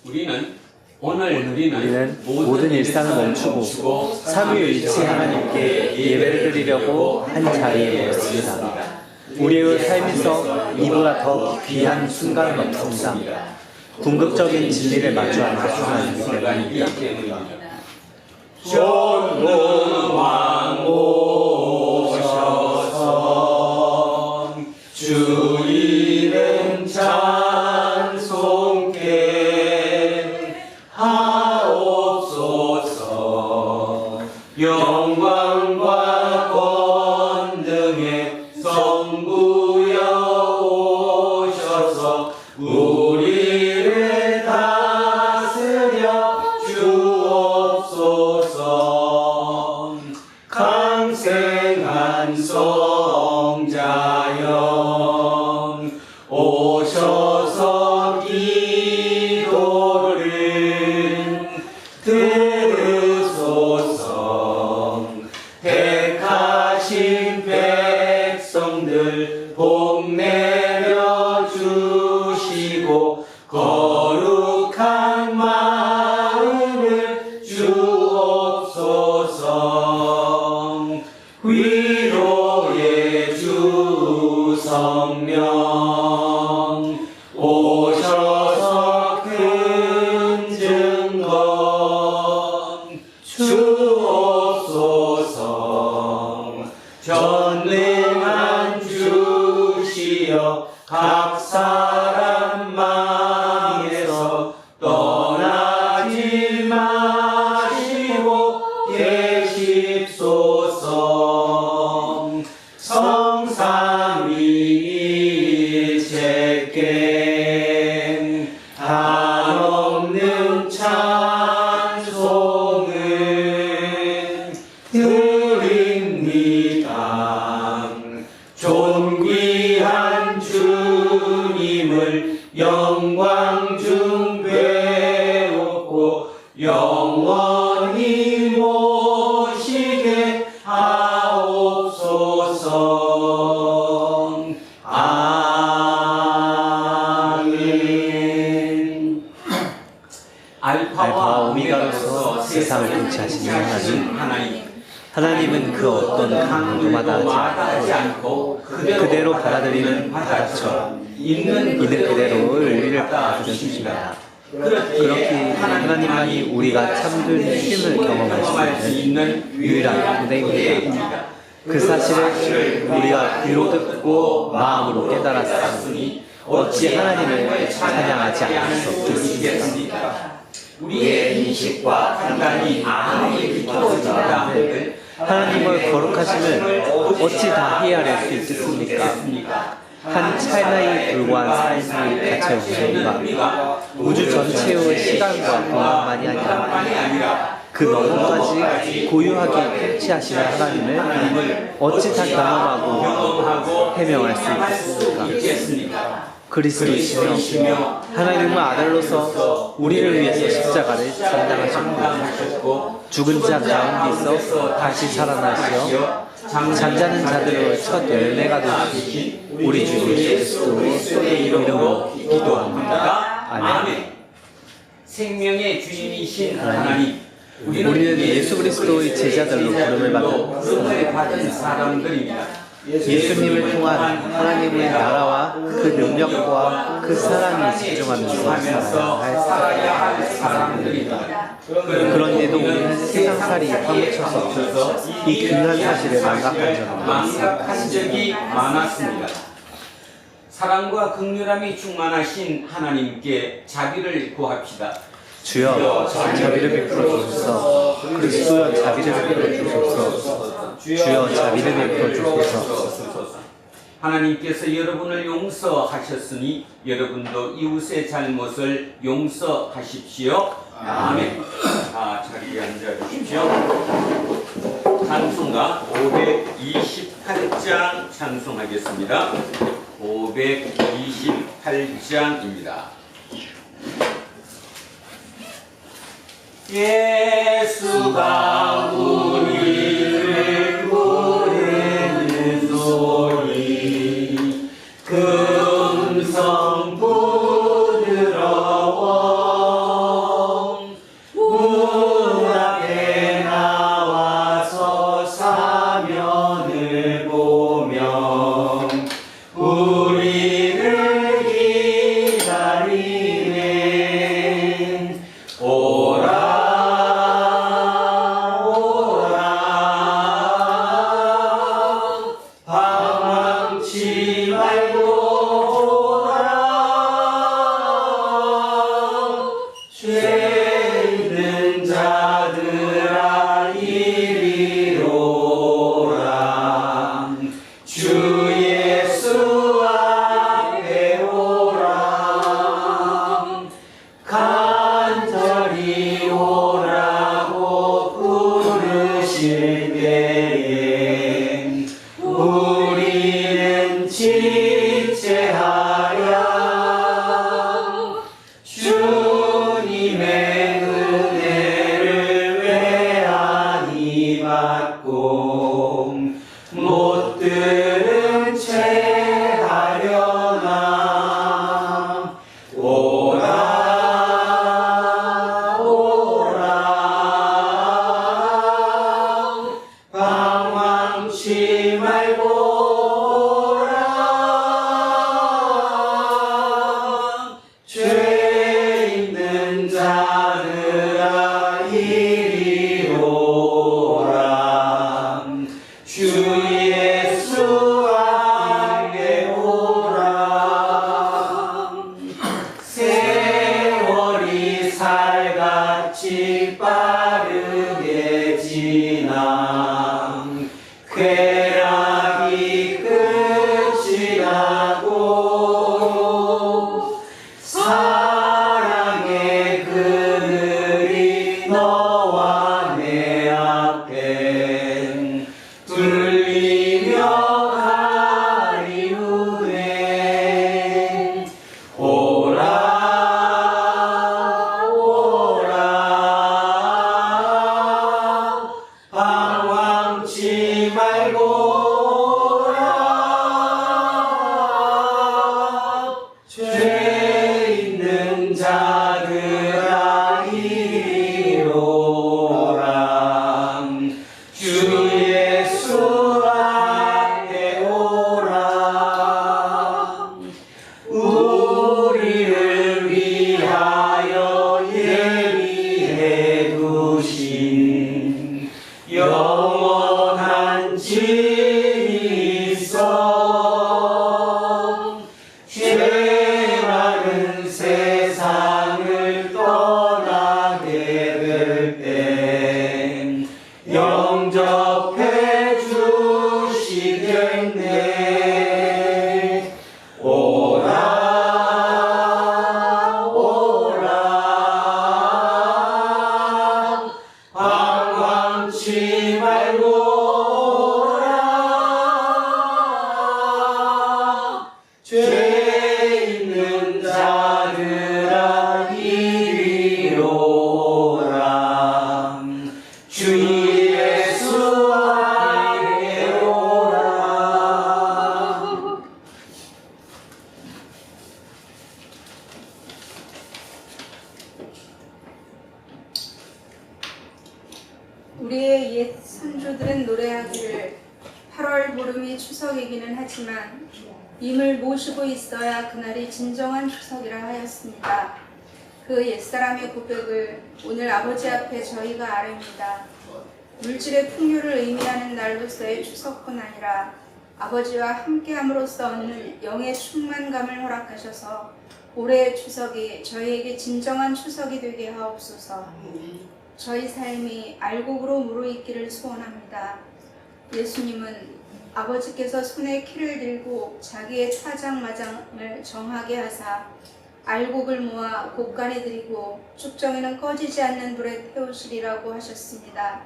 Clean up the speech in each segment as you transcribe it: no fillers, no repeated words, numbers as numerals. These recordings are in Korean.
오늘 우리는 모든 일상을 멈추고 삼위일체 하나님께 예배를 드리려고 한 자리에 모였습니다. 우리의 삶에서 이보다 더 귀한 순간은 없습니다. 궁극적인 진리를 마주하는 순간이기 때문입니다. 전능왕 오셔서 주 이름 찬송케 하옵소서. 영광과 권능의 성부여 오셔서 우리를 다스려 주옵소서. 강생한 성자여 오셔서 기도를 들으소서. 택하신 백성들 복내려 주시고 거룩한 마음을 주옵소서. 위로의 주 성령 오셔서 큰 증거 주옵소서. 전능한 주시여 각 사람 마음에서 떠나지 마시고 계십소서. 성삼위일체께 한없는 찬송을 드립니다. 존귀한 주님을 영광 중 배웠고 영원히 모시게 하옵소서. 아멘. 알파와 오메가로서 세상을 통치하시는 하나님은 그 어떤 강도마다 하지 않고 그대로 받아들이는 바다처럼 있는 그대로를 우리를 받아들여 주십니다. 그렇게 하나님만이 우리가 참된 쉼을 경험할 수 있는 유일한 은혜입니다. 그 사실을 우리가 귀로 듣고 마음으로 깨달았으니 어찌 하나님을 찬양하지 않을 수 없겠습니까? 우리의 인식과 판단이 아무리 비켜지다 한들 하나님을 거룩하심을 어찌 다 헤아릴 수 있겠습니까? 한 찰나에 불과한 삶이 갇혀있는 우리가 우주 전체의 시간과 공간만이 아니라 그 너머까지 고유하게 통치하시는 하나님을 어찌 다 경험하고 해명할 수 있겠습니까? 그리스도이시며 하나님의 아들로서 우리를 위해서 십자가를 감당하셨고 죽은 자 가운데서 다시 살아나시어 잠자는 자들의 첫 열매가 되신 우리 주 예수 그리스도의 이름으로 기도합니다. 아멘. 생명의 주인이신 하나님, 우리는 예수 그리스도의 제자들로 부름을 받은 사람들입니다. 예수님을 통한 하나님의 나라와 그 능력과 그 사랑이 집중하면서 살아야 할 사람들입니다. 그런데도 우리는 세상살이에 파묻혀서 이 귀한 사실을 망각한 적이 많았습니다. 사랑과 긍휼함이 충만하신 하나님께 자비를 구합시다. 주여 자비를 베풀어 주소서. 그리스도여 자비를 베풀어 주소서. 주여 자비를 베풀어 주소서. 하나님께서 여러분을 용서하셨으니 여러분도 이웃의 잘못을 용서하십시오. 아멘. 자, 자리에 앉아주십시오. 찬송가 528장 찬송하겠습니다. 528장입니다. 예수가 우리를 부르는 소리 그 음성 부드러워 우리의 옛 선조들은 노래하기를 8월 보름이 추석이기는 하지만 임을 모시고 있어야 그날이 진정한 추석이라 하였습니다. 그 옛사람의 고백을 오늘 아버지 앞에 저희가 아뢰입니다. 물질의 풍요를 의미하는 날로서의 추석뿐 아니라 아버지와 함께함으로써 얻는 영의 충만감을 허락하셔서 올해의 추석이 저희에게 진정한 추석이 되게 하옵소서. 저희 삶이 알곡으로 무르익기를 소원합니다. 예수님은 아버지께서 손에 키를 들고 자기의 타작마장을 정하게 하사 알곡을 모아 곳간에 들이고 쭉정이는 꺼지지 않는 불에 태우시리라고 하셨습니다.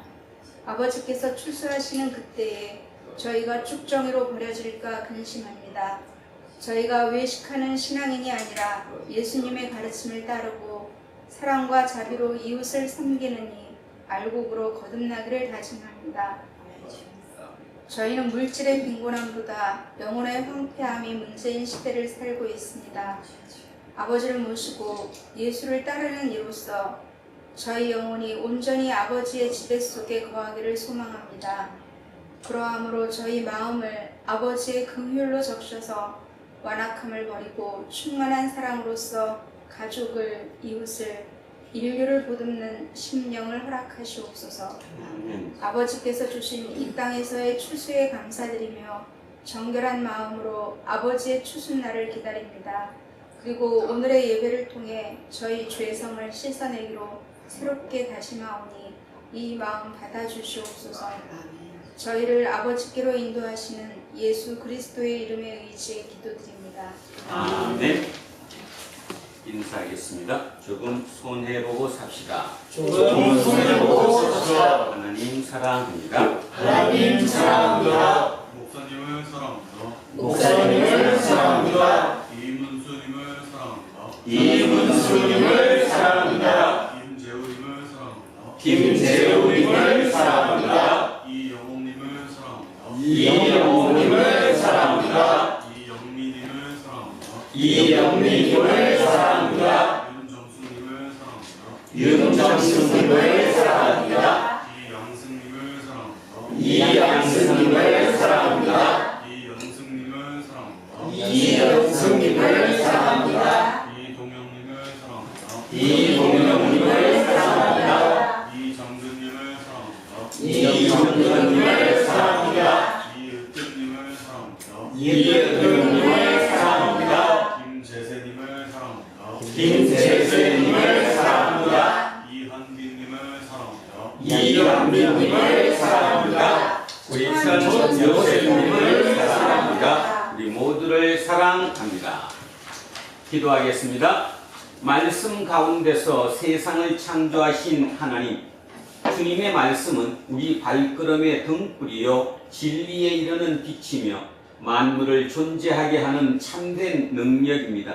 아버지께서 추수하시는 그때에 저희가 쭉정이로 버려질까 근심합니다. 저희가 외식하는 신앙인이 아니라 예수님의 가르침을 따르고 사랑과 자비로 이웃을 섬기느니 알곡으로 거듭나기를 다짐합니다. 저희는 물질의 빈곤함보다 영혼의 황폐함이 문제인 시대를 살고 있습니다. 아버지를 모시고 예수를 따르는 이로써 저희 영혼이 온전히 아버지의 지배 속에 거하기를 소망합니다. 그러함으로 저희 마음을 아버지의 긍휼로 적셔서 완악함을 버리고 충만한 사랑으로서 가족을, 이웃을, 인류를 보듬는 심령을 허락하시옵소서. 아버지께서 주신 이 땅에서의 추수에 감사드리며 정결한 마음으로 아버지의 추수날을 기다립니다. 그리고 오늘의 예배를 통해 저희 죄성을 씻어내기로 새롭게 다짐하오니 이 마음 받아주시옵소서. 저희를 아버지께로 인도하시는 예수 그리스도의 이름에 의지해 기도드립니다. 아멘. 인사하겠습니다. 조금 손해보고 삽시다. 조금 손해보고 삽시다. 하나님 사랑합니다. 하나님 사랑합니다. 목사님을 사랑합니다. 목사님을 사랑합니다. 이문수님을 사랑합니다. 이문수님을 사랑합니다. 김재우님을 사랑합니다. 김재우님을 사랑합니다. 이영옥님을 사랑합니다. 이영옥님을 사랑합니다. 이영민님을 사랑합니다. 이영민님을 사랑합니다. 윤정수님을 사랑합니다. 윤정수님을 사랑합니다. 이양승님을 사랑합니다. 이양승님을 사랑합니다. 이연승님을 사랑합니다. 이연승님을 사랑합니다. 이동영님을 사랑합니다. 이동영님을 사랑합니다. 이정근님을 사랑합니다. 이정근님을 사랑합니다. 이으뜸님을 사랑합니다. 이은님을 사랑합니다. 김재세님을 사랑합니다. 김재세님을 사랑합니다. 이한빈님을 사랑합니다. 이한빈님을 사랑합니다. 우리천 요셉님을 사랑합니다. 우리 모두를 사랑합니다. 기도하겠습니다. 말씀 가운데서 세상을 창조하신 하나님, 주님의 말씀은 우리 발걸음의 등불이요 진리에 이르는 빛이며 만물을 존재하게 하는 참된 능력입니다.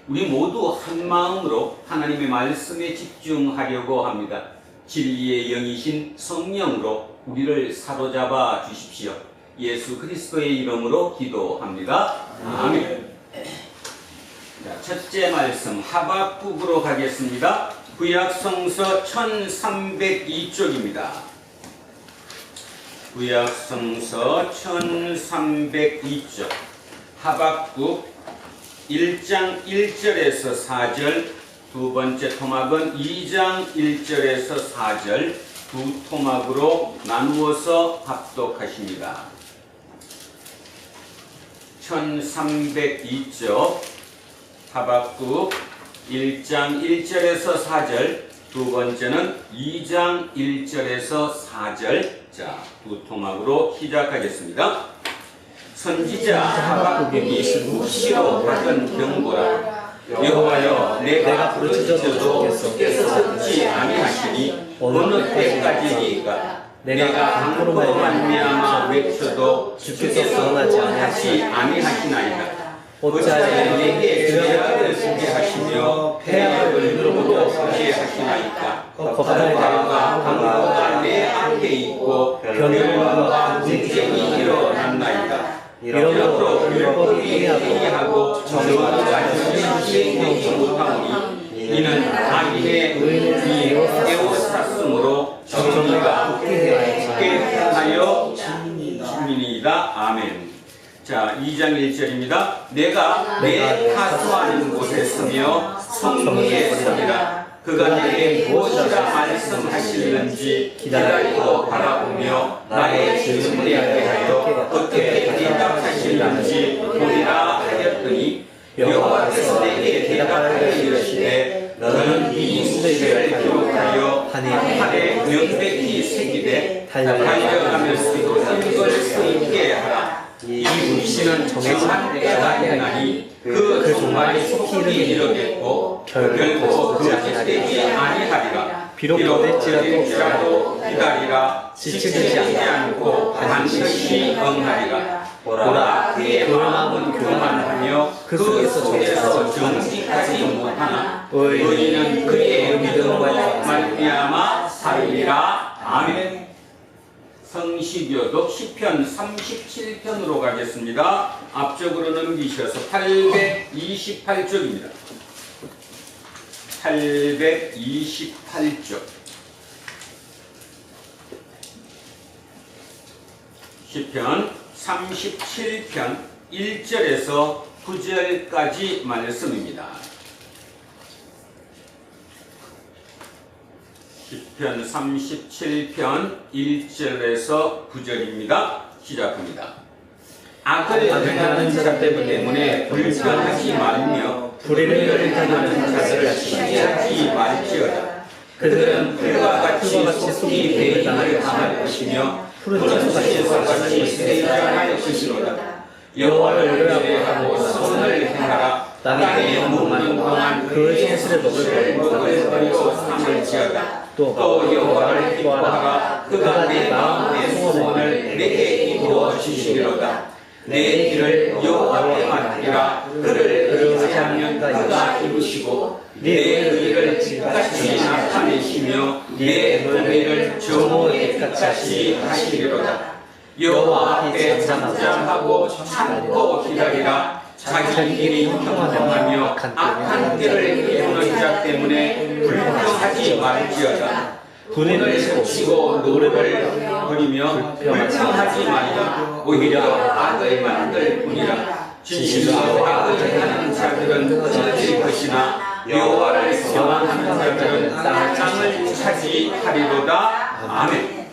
우리 모두 한 마음으로 하나님의 말씀에 집중하려고 합니다. 진리의 영이신 성령으로 우리를 사로잡아 주십시오. 예수 그리스도의 이름으로 기도합니다. 아멘. 자, 첫째 말씀 하박국으로 가겠습니다. 구약성서 1302쪽입니다. 구약성서 1302쪽 하박국 1장 1절에서 4절, 두 번째 토막은 2장 1절에서 4절 두 토막으로 나누어서 합독하십니다. 1302쪽 하박국 1장 1절에서 4절, 두 번째는 2장 1절에서 4절, 자, 두 토막으로 시작하겠습니다. 선지자 하박국이 묵시로 받은 경고라. 여호와여, 내가 부르짖어도 주께서 듣지 아니하시니 어느 때까지이까? 내가 강포로 말미암아 외쳐도 주께서 응하지 아니하시나이다. 어찌하여 내게 죄악을 쓰게 하시며 패악을 누르고 서게 하시나이까? 거짓말과 강포가 내 앞에 있고 변명과 분쟁이 일어났나이다. 이러므로 율법이 행위하고 정의가 시행되지 못하오니 이는 악인의 의인이 에워쌌으므로 정의가 2장 1절입니다. 내가 내 타수하는 곳에 서며 성문에 서리라. 그가 내게 무엇이라 말씀하시는지 기다리고 바라보며 나의 질문에 대하여 어떻게 대답하시는지 보리라 하였더니 여호와께서 내게 대답하여 이르시되 너는 이 묵시를 기록하여 판에 명백히 새기되 달려가면서 이걸 서 있게 하라. 이 묵시는 정한 때가 되나니 그 종말이 속히 이르겠고 결코 그릇되지 아니하리라. 비록 더딜지라도 기다리라. 지치지 않고 반드시 응하리라. 보라 그의 마음은 교만하며 그 속에서 정직하지 못하나 의인은 그의 믿음으로 말미암아 살리라. 아멘. 성시교독 시편 37편으로 가겠습니다. 앞쪽으로 넘기셔서 828쪽입니다. 828쪽. 시편 37편 1절에서 9절까지 말씀입니다. 시편 37편 1절에서 9절입니다. 시작합니다. 악을 행하는 자들 때문에 불평하지 말며 불의를 행하는 자들을 시기하지 말지어다. 그들은 풀과 같이 속히 배임을 당할 것이며 푸른 젖과 같이 세장할 것이로다. 여호와를 의뢰하고 선을 행하라. 땅에 머무는 동안 그의 손을 먹을 삼을지어다. 또 여호와를 기뻐하라. 그가 내 마음의 소원을 내게 이루어 주시리로다. 내 길을 여호와께 맡기라. 그를 의지하면 그가 이루시고 내 의를 끝까지 나타내시며 내 도매를 정오의 끝까지 하시리로다. 여호와 앞에 잠잠하고 참고 기다리라. 자기 길이 형통하며 악한 길을 이루는 자 때문에 불평하지 말지어다. 분을 치고 노를 버리며 불평하지 말라. 오히려 악을 만들 뿐이라. 진실로 악을 하는 자들은 찢어질 것이나 여호와를 경외하는 자들은 땅을 차지하리로다. 아멘.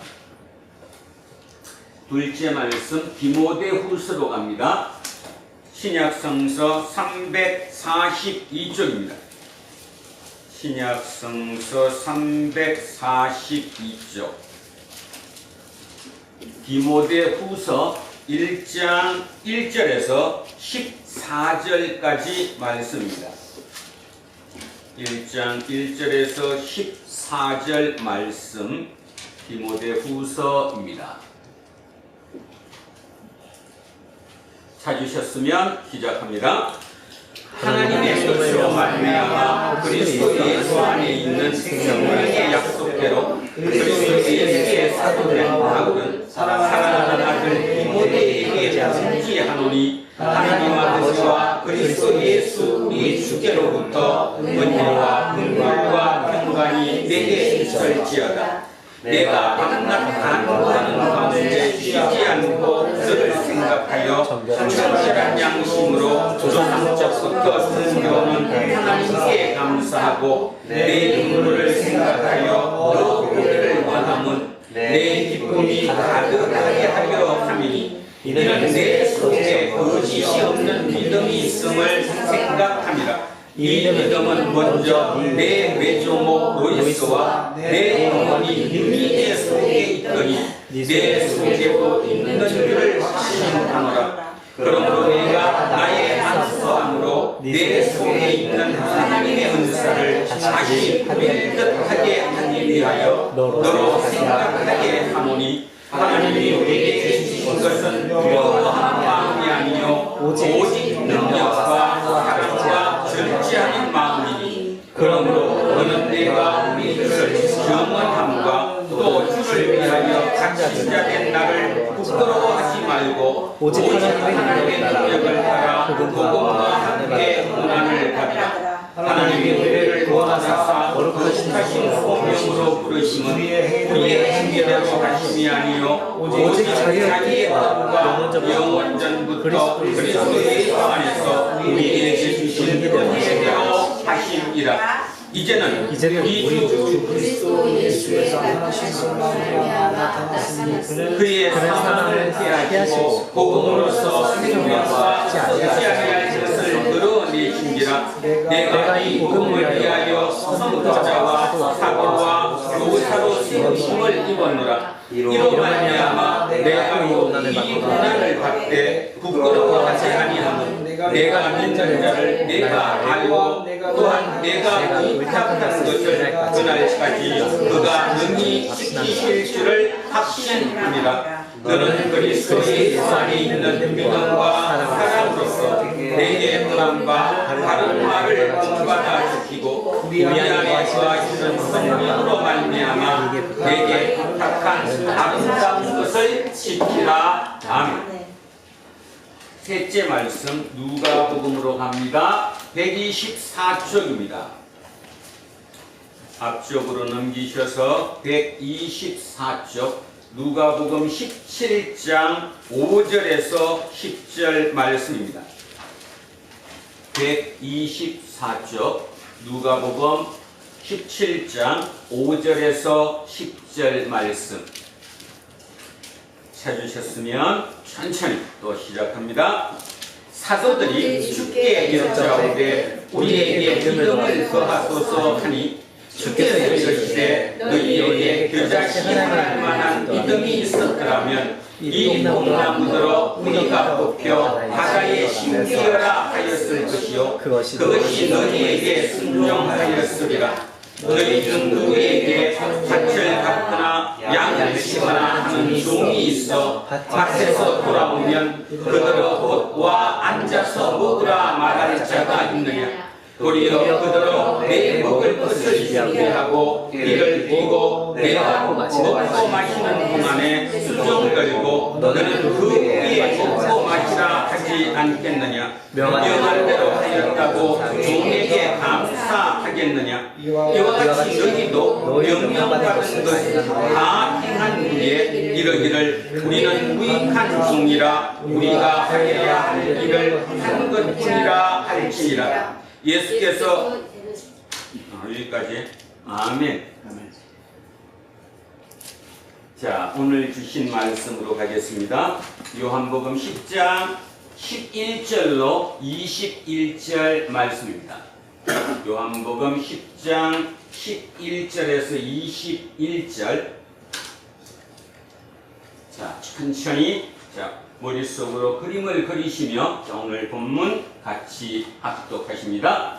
둘째 말씀 디모데후서로 갑니다. 신약성서 342쪽입니다. 신약성서 342쪽. 디모데후서 1장 1절에서 14절까지 말씀입니다. 1장 1절에서 14절 말씀 디모데후서입니다. 찾으셨으면 시작합니다. 하나님의 뜻으로 말미암아 그리스도 예수 안에 있는 생명의 약속대로 그리스도 예수의 사도된 바울은 사랑하는 아들 디모데에게 편지하노니 하나님 아버지와 그리스도 예수 우리 주께로부터 은혜와 긍휼과 평강이 내게 있을지어다. 내가 밤낮 간구하는 가운데 쉬지 않고 너를 생각하여 천실한 양심으로 조상적부터 숨겨오는 하나님께 감사하고 내 눈물을 생각하여 너 보기를 원함은 내 기쁨이 가득하게 하려 함이니 이는 내 속에 거짓이 없는 믿음이 있음을 생각함이라. 이 믿음은 먼저 내 외조모 로이스와 내 어머니 유미의 속에 있더니 내 속에도 있는 줄을 확신하노라. 그러므로 내가 나의 안수함으로 내 속에 있는 하나님의 은사를 다시 부일듯하게 하기 위하여 너로 생각하게 하노니 하나님이 우리에게 주신 것은 두려워하는 마음이 아니요 오직 능력과 사랑과 절제하는 마음이니 그러므로 너는 내가 우리 뜻을 경건함과 또 주를 위하여 작신자된 나를 부끄러워하지 말고 오직 하나님의 능력을 따라 복음과 함께 고난을 받으라. 하나님이 우리를 구원하사 거룩하신 소명으로 부르신 말씀은 우리의 행위대로 하심이 아니요 오직 자기의 뜻과 영원전부터 그리스도 예수 안에서 우리에게 주신 은혜대로 하심이라. 이제는 이 주 그리스도 예수의 나타나심으로 말미암아 그의 사랑을 피하시고 복음으로써 생명과 썩지 아니할 것을 드러내신지라. 내가 이 복음을 위하여 선포자와 사도와 교사로 세우심을 입었노라. 이로 말미암아 내가 이 고난을 받되 부끄러워하지 아니하노. 내가 믿는 자를 내가 알고 또한 내가 의탁한 것을 그날까지 그가 능히 지키실 줄을 확신하니라. 너는 그리스도 예수 안에 있는 믿음과 사랑으로서 내게 떠남과 바른 말을 본받아 지키고 우리 안에와 있는 성령으로 말미암아 내게 부탁한 아름다운 것을 지키라. 아멘. 셋째 말씀 누가복음으로 갑니다. 124쪽입니다. 앞쪽으로 넘기셔서 124쪽 누가복음 17장 5절에서 10절 말씀입니다. 124쪽 누가복음 17장 5절에서 10절 말씀 찾으셨으면 천천히 또 시작합니다. 사도들이 주께 여짜오되 우리에게 믿음을 더하소서 하니 주께서 이르시되 너희에게 겨자씨 하나할 만한 믿음이 있었더라면 이 뽕나무들어 우리가 뽑혀 바다에 심기어라 하였을 것이요 그것이 너희에게 순종하였으리라. 너희 중 누구에게 밭을 갚거나 양을 치거나 하는 종이 있어 밭에서 돌아오면 그대로 곧 와 앉아서 먹으라 말할 자가 있느냐. 도리어 그대로 내 먹을 것을 준비하고 이를 띠고 내가 먹고 마시는 동안에 수종 걸고 너는 그 위에 먹고 마시라 하지 않겠느냐. 명한 대로 하였다고 종에게 감사하겠느냐. 이와 같이 너희도 명령받은 것을 다 행한 후에 이르기를 우리는 무익한 종이라 우리가 하여야 할 일을 한 것뿐이라 할지니라. 예수께서 여기까지. 아멘. 자, 오늘 주신 말씀으로 가겠습니다. 요한복음 10장 11절로 21절 말씀입니다. 요한복음 10장 11절에서 21절. 자, 천천히 머릿속으로 그림을 그리시며 오늘 본문 같이 합독하십니다.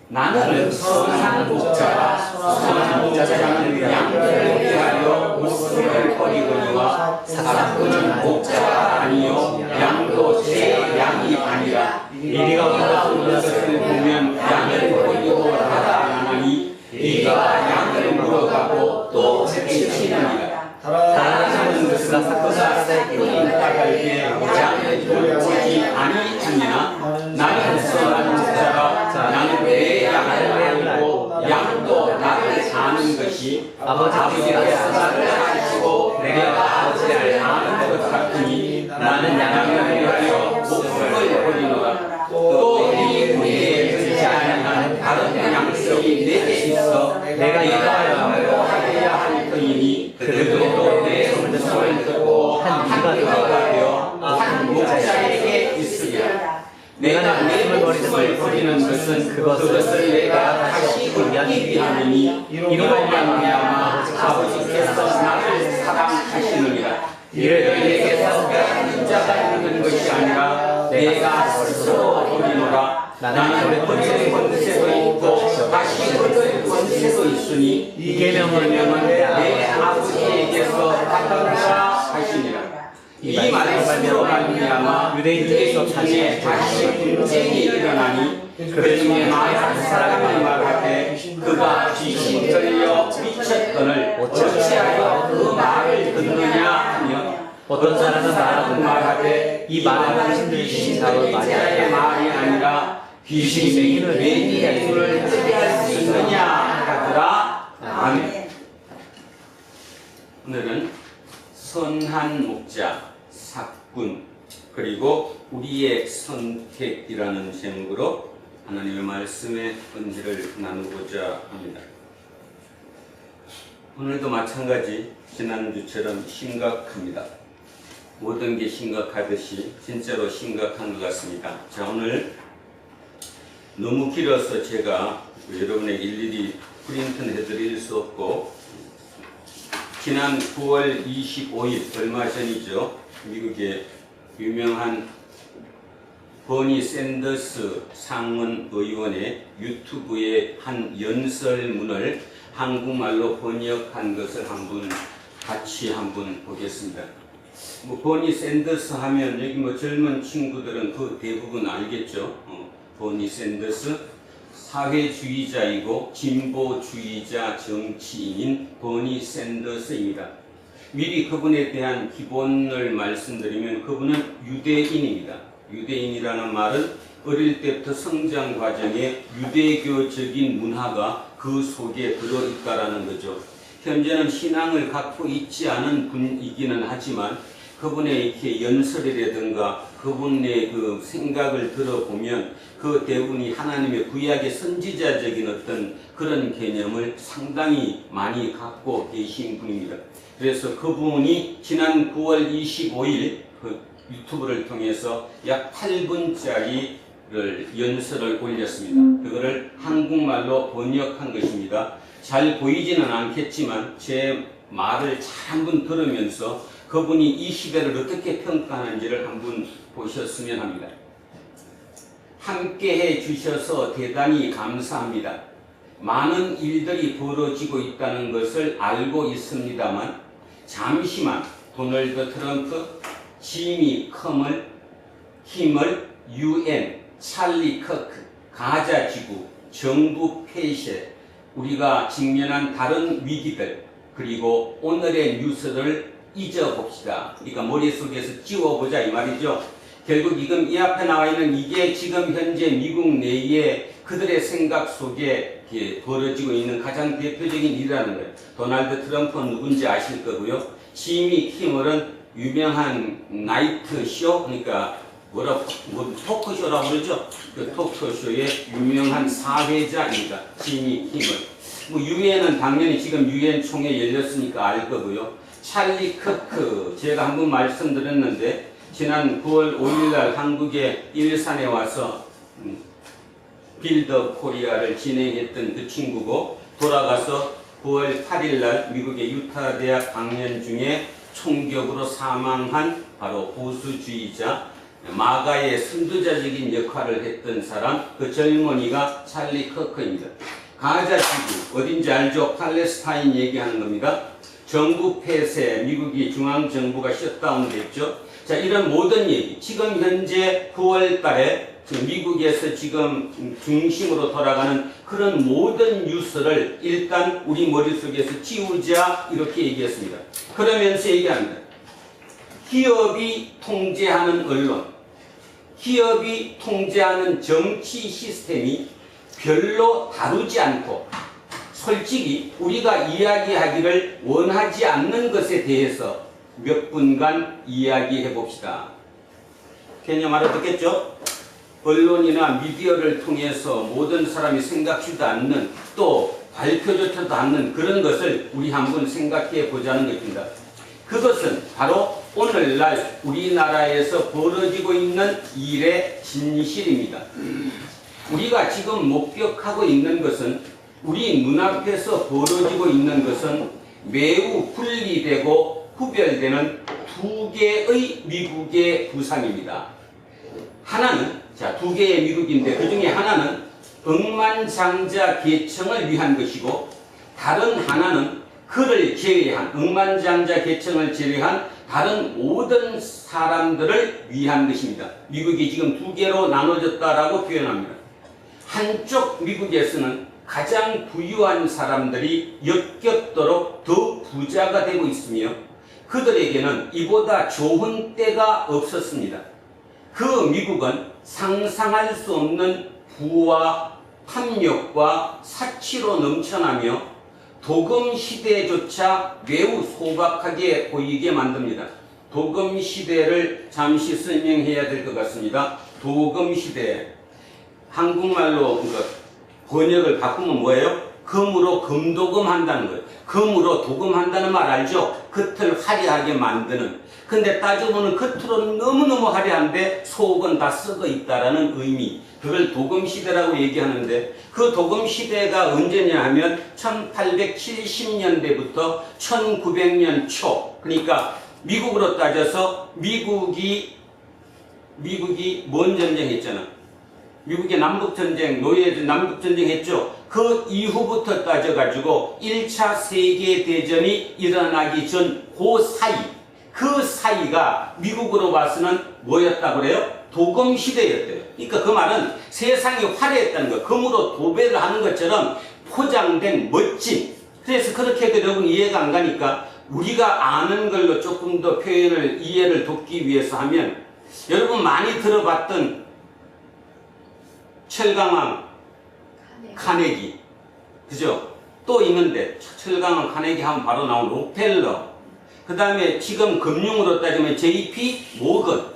나는 선한 목자라. 선한 목자는 양들을 위하여 목숨을 버리거니와 사람은 목자가 아니요 양도 제 양이 아니라. 이리가 와서 것을 보면 양을 버리고 나가나니 이가 양을 물어가고 또 지키느니라. 사랑하는 것은 그가 나갈게 양을 돌보지 아니하니라. 나는 선한 목자라. 나는 내 양을 알고 양도 나를 아는 것이 아버지께서 나를 아시고 내가 아버지를 아는 것 같으니 나는 양을 위하여 목숨을 버리노라. 또 이 무리에 들지 아니한 다른 양식이 내게 있어 내가 양을 하여야 할 터이니 그들도 내 음성을 듣고 한 이가 되어 한 목자에게 있으리라. 내가 내 목숨을 버리는 것은 그것을 내가 다시 얻기 위함이니 이로 말미암아 아버지께서 나를 사랑하시느니라. 이를 너희에게서 빼앗는 자가 있는 것이 아니라 내가 스스로 버리노라. 나는 얻을 권세도 있고 다시 얻을 권세도 있으니 이 계명은 내 아버지에게서 받았노라 하시니라. 이 말씀으로 말미암아 유대인들에서 다시 분쟁이 일어나니 그 중에 많은 사람이 말하되 그가 귀신 들려 미쳤거늘 어찌하여 그 말을 듣느냐 하며 어떤 사람은 말하되 이 말은 귀신 들린 자의 말이 아니라 귀신이 맹인을 뜨게 할 수 있느냐 하더라. 아멘. 오늘은 선한 목자, 사꾼, 그리고 우리의 선택이라는 제목으로 하나님의 말씀의 은혜를 나누고자 합니다. 오늘도 마찬가지 지난주처럼 심각합니다. 모든 게 심각하듯이 진짜로 심각한 것 같습니다. 자, 오늘 너무 길어서 제가 여러분에게 일일이 프린트는 해드릴 수 없고, 지난 9월 25일 얼마 전이죠. 미국의 유명한 버니 샌더스 상원 의원의 유튜브의 한 연설문을 한국말로 번역한 것을 같이 한번 보겠습니다. 버니 샌더스 하면 여기 젊은 친구들은 그 대부분 알겠죠. 버니 샌더스 사회주의자이고 진보주의자 정치인인 버니 샌더스입니다. 미리 그분에 대한 기본을 말씀드리면 그분은 유대인입니다. 유대인이라는 말은 어릴 때부터 성장 과정에 유대교적인 문화가 그 속에 들어있다라는 거죠. 현재는 신앙을 갖고 있지 않은 분이기는 하지만 그분의 이렇게 연설이라든가 그분의 그 생각을 들어보면 그 대부분이 하나님의 구약의 선지자적인 어떤 그런 개념을 상당히 많이 갖고 계신 분입니다. 그래서 그분이 지난 9월 25일 그 유튜브를 통해서 약 8분짜리 연설을 올렸습니다. 그거를 한국말로 번역한 것입니다. 잘 보이지는 않겠지만 제 말을 잘 한번 들으면서 그분이 이 시대를 어떻게 평가하는지를 한번 보셨으면 합니다. 함께 해 주셔서 대단히 감사합니다. 많은 일들이 벌어지고 있다는 것을 알고 있습니다만 잠시만 도널드 트럼프, 지미 힘을 UN, 찰리 커크, 가자 지구, 정부 폐쇄, 우리가 직면한 다른 위기들, 그리고 오늘의 뉴스를 잊어봅시다. 그러니까 머릿속에서 지워보자 이 말이죠. 결국 지금 이 앞에 나와 있는 이게 지금 현재 미국 내에 그들의 생각 속에 벌어지고 있는 가장 대표적인 일이라는 거예요. 도널드 트럼프는 누군지 아실 거고요. 지미 키멀은 유명한 나이트 쇼, 그러니까 토크쇼라고 그러죠. 그 토크쇼의 유명한 사회자입니다. 지미 키멀. 유엔은 당연히 지금 유엔 총회 열렸으니까 알 거고요. 찰리 커크, 제가 한번 말씀드렸는데 지난 9월 5일날 한국의 일산에 와서 빌더 코리아를 진행했던 그 친구고, 돌아가서 9월 8일날 미국의 유타 대학 강연 중에 총격으로 사망한 바로 보수주의자 마가의 선두자적인 역할을 했던 사람, 그 젊은이가 찰리 커크입니다. 가자 지구 어딘지 알죠? 팔레스타인 얘기하는 겁니다. 정부 폐쇄, 미국이 중앙정부가 셧다운됐죠. 자, 이런 모든 얘기, 지금 현재 9월 달에 미국에서 지금 중심으로 돌아가는 그런 모든 뉴스를 일단 우리 머릿속에서 지우자 이렇게 얘기했습니다. 그러면서 얘기합니다. 기업이 통제하는 언론, 기업이 통제하는 정치 시스템이 별로 다루지 않고 솔직히 우리가 이야기하기를 원하지 않는 것에 대해서 몇 분간 이야기해 봅시다. 개념 알아듣겠죠? 언론이나 미디어를 통해서 모든 사람이 생각지도 않는, 또 발표조차도 않는 그런 것을 우리 한번 생각해 보자는 것입니다. 그것은 바로 오늘날 우리나라에서 벌어지고 있는 일의 진실입니다. 우리가 지금 목격하고 있는 것은, 우리 눈앞에서 벌어지고 있는 것은 매우 분리되고 구별되는 두 개의 미국의 구상입니다. 하나는, 두 개의 미국인데 그 중에 하나는 억만장자 계층을 위한 것이고, 다른 하나는 그를 제외한, 억만장자 계층을 제외한 다른 모든 사람들을 위한 것입니다. 미국이 지금 두 개로 나눠졌다라고 표현합니다. 한쪽 미국에서는 가장 부유한 사람들이 역겹도록 더 부자가 되고 있으며, 그들에게는 이보다 좋은 때가 없었습니다. 그 미국은 상상할 수 없는 부와 탐욕과 사치로 넘쳐나며 도금 시대조차 매우 소박하게 보이게 만듭니다. 도금 시대를 잠시 설명해야 될 것 같습니다. 도금 시대, 한국말로 번역을 바꾸면 뭐예요? 금으로 금도금 한다는 거예요. 금으로 도금한다는 말 알죠? 겉을 화려하게 만드는. 근데 따져보면 겉으로는 너무너무 화려한데 속은 다 썩어 있다라는 의미. 그걸 도금시대라고 얘기하는데, 그 도금시대가 언제냐 하면 1870년대부터 1900년 초, 그러니까 미국으로 따져서 미국이 뭔 전쟁 했잖아. 미국의 남북전쟁, 남북전쟁 했죠. 그 이후부터 따져가지고 1차 세계대전이 일어나기 전 그 사이가 미국으로 봐서는 뭐였다고 그래요? 도금시대였대요. 그러니까 그 말은 세상이 화려했다는 거, 금으로 도배를 하는 것처럼 포장된 멋진. 그래서 그렇게 해도 여러분 이해가 안 가니까 우리가 아는 걸로 조금 더 표현을, 이해를 돕기 위해서 하면, 여러분 많이 들어봤던 철강왕 카네기, 그죠? 또 있는데 철강왕 카네기 하면 바로 나온 록펠러, 그 다음에 지금 금융으로 따지면 JP 모건,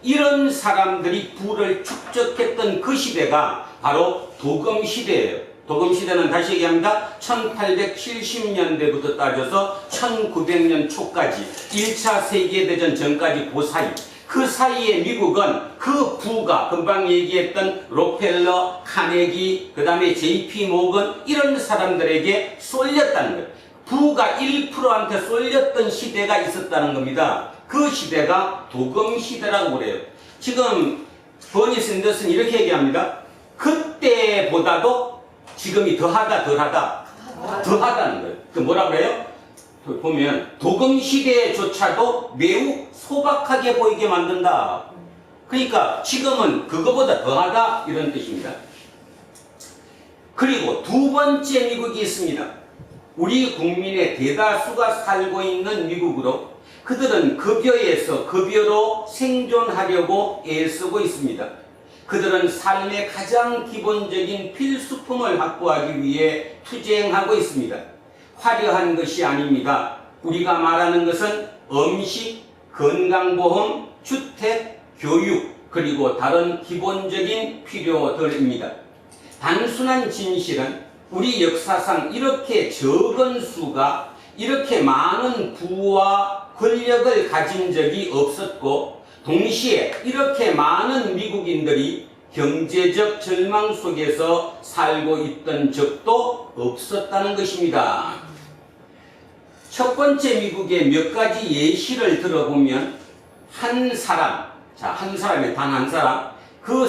이런 사람들이 부를 축적했던 그 시대가 바로 도금시대예요. 도금시대는 다시 얘기합니다. 1870년대부터 따져서 1900년 초까지, 1차 세계대전 전까지 그 사이에 미국은 그 부가 금방 얘기했던 록펠러, 카네기, 그 다음에 JP 모건, 이런 사람들에게 쏠렸다는 거예요. 부가 1%한테 쏠렸던 시대가 있었다는 겁니다. 그 시대가 도금시대라고 그래요. 지금 버니 샌더스는 이렇게 얘기합니다. 그때보다도 지금이 더하다는 거예요. 그 뭐라 그래요? 보면 도금시대조차도 매우 소박하게 보이게 만든다. 그러니까 지금은 그거보다 더하다, 이런 뜻입니다. 그리고 두 번째 미국이 있습니다. 우리 국민의 대다수가 살고 있는 미국으로, 그들은 급여로 생존하려고 애쓰고 있습니다. 그들은 삶의 가장 기본적인 필수품을 확보하기 위해 투쟁하고 있습니다. 화려한 것이 아닙니다. 우리가 말하는 것은 음식, 건강보험, 주택, 교육, 그리고 다른 기본적인 필요들입니다. 단순한 진실은 우리 역사상 이렇게 적은 수가 이렇게 많은 부와 권력을 가진 적이 없었고, 동시에 이렇게 많은 미국인들이 경제적 절망 속에서 살고 있던 적도 없었다는 것입니다. 첫 번째 미국의 몇 가지 예시를 들어보면, 한 사람이 단 한 사람, 그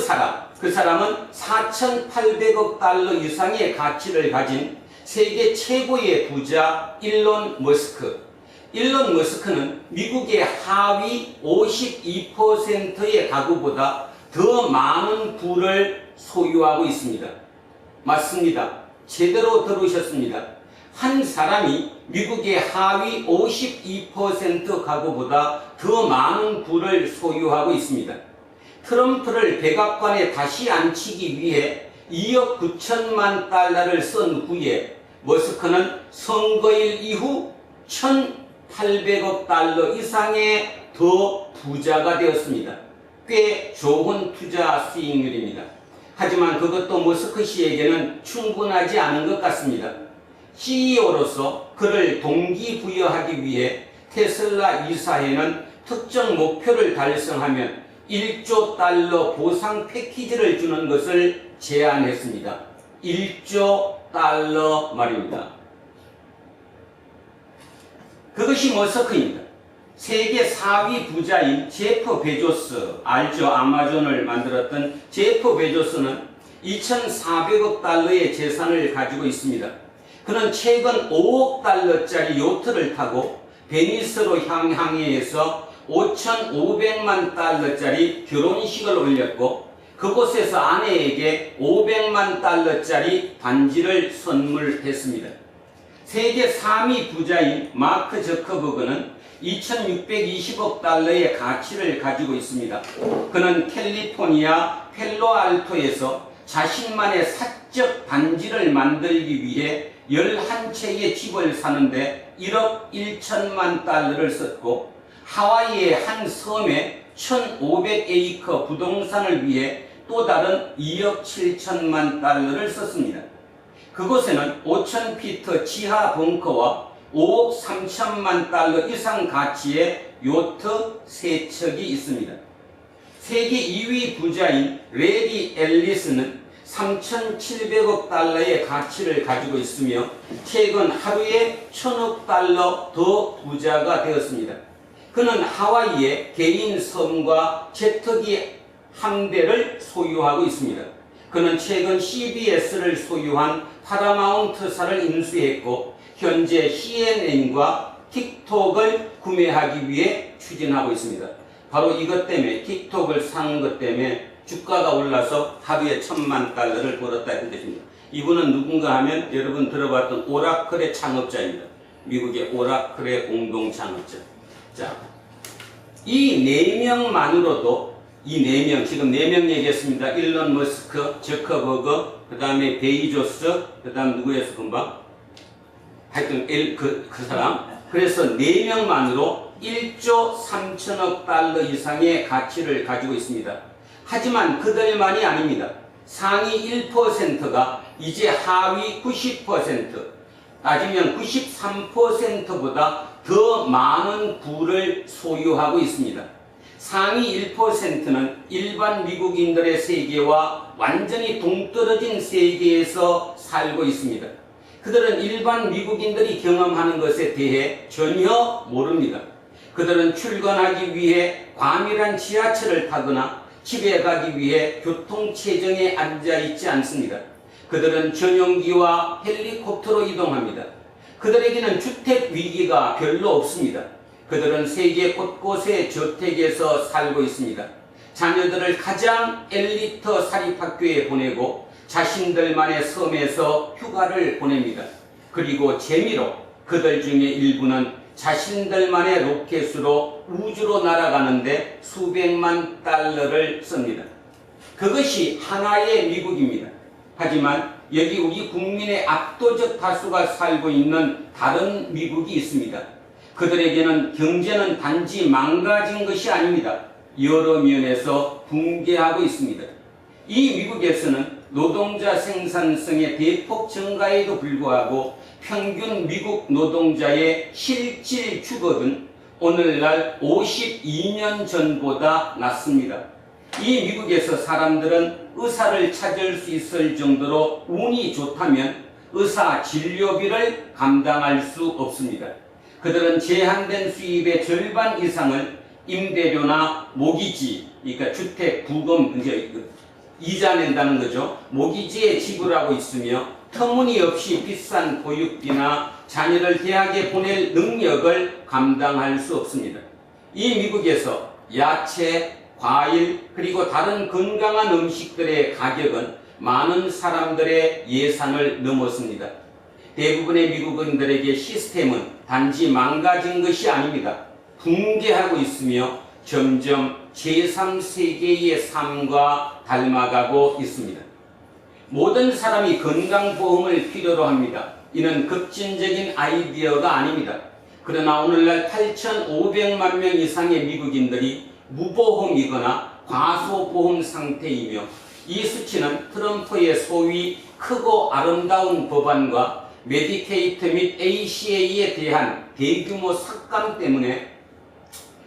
사람은 4,800억 달러 이상의 가치를 가진 세계 최고의 부자 일론 머스크. 일론 머스크는 미국의 하위 52%의 가구보다 더 많은 부를 소유하고 있습니다. 맞습니다. 제대로 들으셨습니다. 한 사람이 미국의 하위 52% 가구보다 더 많은 부를 소유하고 있습니다. 트럼프를 백악관에 다시 앉히기 위해 2억 9천만 달러를 쓴 후에 머스크는 선거일 이후 1,800억 달러 이상의 더 부자가 되었습니다. 꽤 좋은 투자 수익률입니다. 하지만 그것도 머스크 씨에게는 충분하지 않은 것 같습니다. CEO로서 그를 동기부여하기 위해 테슬라 이사회는 특정 목표를 달성하면 1조 달러 보상 패키지를 주는 것을 제안했습니다. 1조 달러 말입니다. 그것이 머스크입니다. 세계 4위 부자인 제프 베조스, 알죠? 아마존을 만들었던 제프 베조스는 2,400억 달러의 재산을 가지고 있습니다. 그는 최근 5억 달러짜리 요트를 타고 베니스로 항해해서 5,500만 달러짜리 결혼식을 올렸고, 그곳에서 아내에게 500만 달러짜리 반지를 선물했습니다. 세계 3위 부자인 마크 저커버그는 2,620억 달러의 가치를 가지고 있습니다. 그는 캘리포니아 펠로알토에서 자신만의 사적 반지를 만들기 위해 11채의 집을 사는데 1억 1천만 달러를 썼고 하와이의 한 섬에 1,500에이커 부동산을 위해 또 다른 2억 7천만 달러를 썼습니다. 그곳에는 5,000피트 지하 벙커와 5억 3천만 달러 이상 가치의 요트 3척이 있습니다. 세계 2위 부자인 레리 앨리스는 3,700억 달러의 가치를 가지고 있으며 최근 하루에 1,000억 달러 더 부자가 되었습니다. 그는 하와이에 개인 섬과 제트기 함대를 소유하고 있습니다. 그는 최근 CBS를 소유한 파라마운트사를 인수했고 현재 CNN과 틱톡을 구매하기 위해 추진하고 있습니다. 바로 이것 때문에 틱톡을 산 것 때문에 주가가 올라서 하루에 1,000만 달러를 벌었다 이런 뜻입니다. 이분은 누군가 하면 여러분 들어봤던 오라클의 창업자입니다. 미국의 오라클의 공동 창업자. 자, 이 4명만으로도 이 4명, 지금 4명 얘기했습니다. 일론 머스크, 저커버그, 그 다음에 베이조스, 그 다음 누구였어 금방? 하여튼 그 사람. 그래서 4명만으로 1조 3천억 달러 이상의 가치를 가지고 있습니다. 하지만 그들만이 아닙니다. 상위 1%가 이제 하위 90%, 따지면 93%보다 더 많은 부를 소유하고 있습니다. 상위 1%는 일반 미국인들의 세계와 완전히 동떨어진 세계에서 살고 있습니다. 그들은 일반 미국인들이 경험하는 것에 대해 전혀 모릅니다. 그들은 출근하기 위해 과밀한 지하철을 타거나 집에 가기 위해 교통체정에 앉아 있지 않습니다. 그들은 전용기와 헬리콥터로 이동합니다. 그들에게는 주택 위기가 별로 없습니다. 그들은 세계 곳곳의 저택에서 살고 있습니다. 자녀들을 가장 엘리트 사립학교에 보내고 자신들만의 섬에서 휴가를 보냅니다. 그리고 재미로 그들 중에 일부는 자신들만의 로켓으로 우주로 날아가는데 수백만 달러를 씁니다. 그것이 하나의 미국입니다. 하지만 여기 우리 국민의 압도적 다수가 살고 있는 다른 미국이 있습니다. 그들에게는 경제는 단지 망가진 것이 아닙니다. 여러 면에서 붕괴하고 있습니다. 이 미국에서는 노동자 생산성의 대폭 증가에도 불구하고 평균 미국 노동자의 실질 주거는 오늘날 52년 전보다 낮습니다. 이 미국에서 사람들은 의사를 찾을 수 있을 정도로 운이 좋다면 의사 진료비를 감당할 수 없습니다. 그들은 제한된 수입의 절반 이상을 임대료나 모기지, 그러니까 주택 부금 이자 낸다는 거죠. 모기지에 지불하고 있으며 터무니없이 비싼 보육비나 자녀를 대학에 보낼 능력을 감당할 수 없습니다. 이 미국에서 야채, 과일 그리고 다른 건강한 음식들의 가격은 많은 사람들의 예산을 넘었습니다. 대부분의 미국인들에게 시스템은 단지 망가진 것이 아닙니다. 붕괴하고 있으며 점점 제3세계의 삶과 닮아가고 있습니다. 모든 사람이 건강보험을 필요로 합니다. 이는 급진적인 아이디어가 아닙니다. 그러나 오늘날 8,500만 명 이상의 미국인들이 무보험이거나 과소보험 상태이며 이 수치는 트럼프의 소위 크고 아름다운 법안과 메디케이트 및 ACA에 대한 대규모 삭감 때문에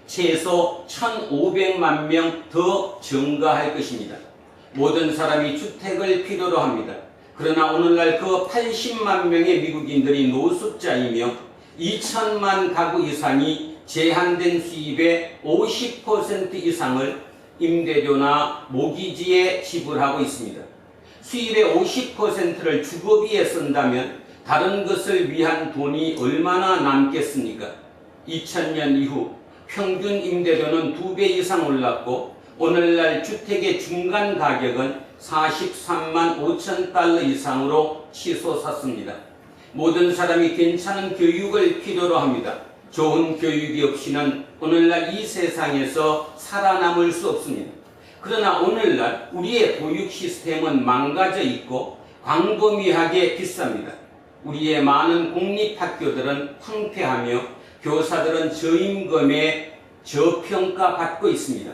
최소 1,500만 명 더 증가할 것입니다. 모든 사람이 주택을 필요로 합니다. 그러나 오늘날 그 80만 명의 미국인들이 노숙자이며 2천만 가구 이상이 제한된 수입의 50% 이상을 임대료나 모기지에 지불하고 있습니다. 수입의 50%를 주거비에 쓴다면 다른 것을 위한 돈이 얼마나 남겠습니까? 2000년 이후 평균 임대료는 2배 이상 올랐고 오늘날 주택의 중간 가격은 43만 5천 달러 이상으로 치솟았습니다. 모든 사람이 괜찮은 교육을 필요로 합니다. 좋은 교육이 없이는 오늘날 이 세상에서 살아남을 수 없습니다. 그러나 오늘날 우리의 보육 시스템은 망가져 있고 광범위하게 비쌉니다. 우리의 많은 공립학교들은 황폐하며 교사들은 저임금에 저평가받고 있습니다.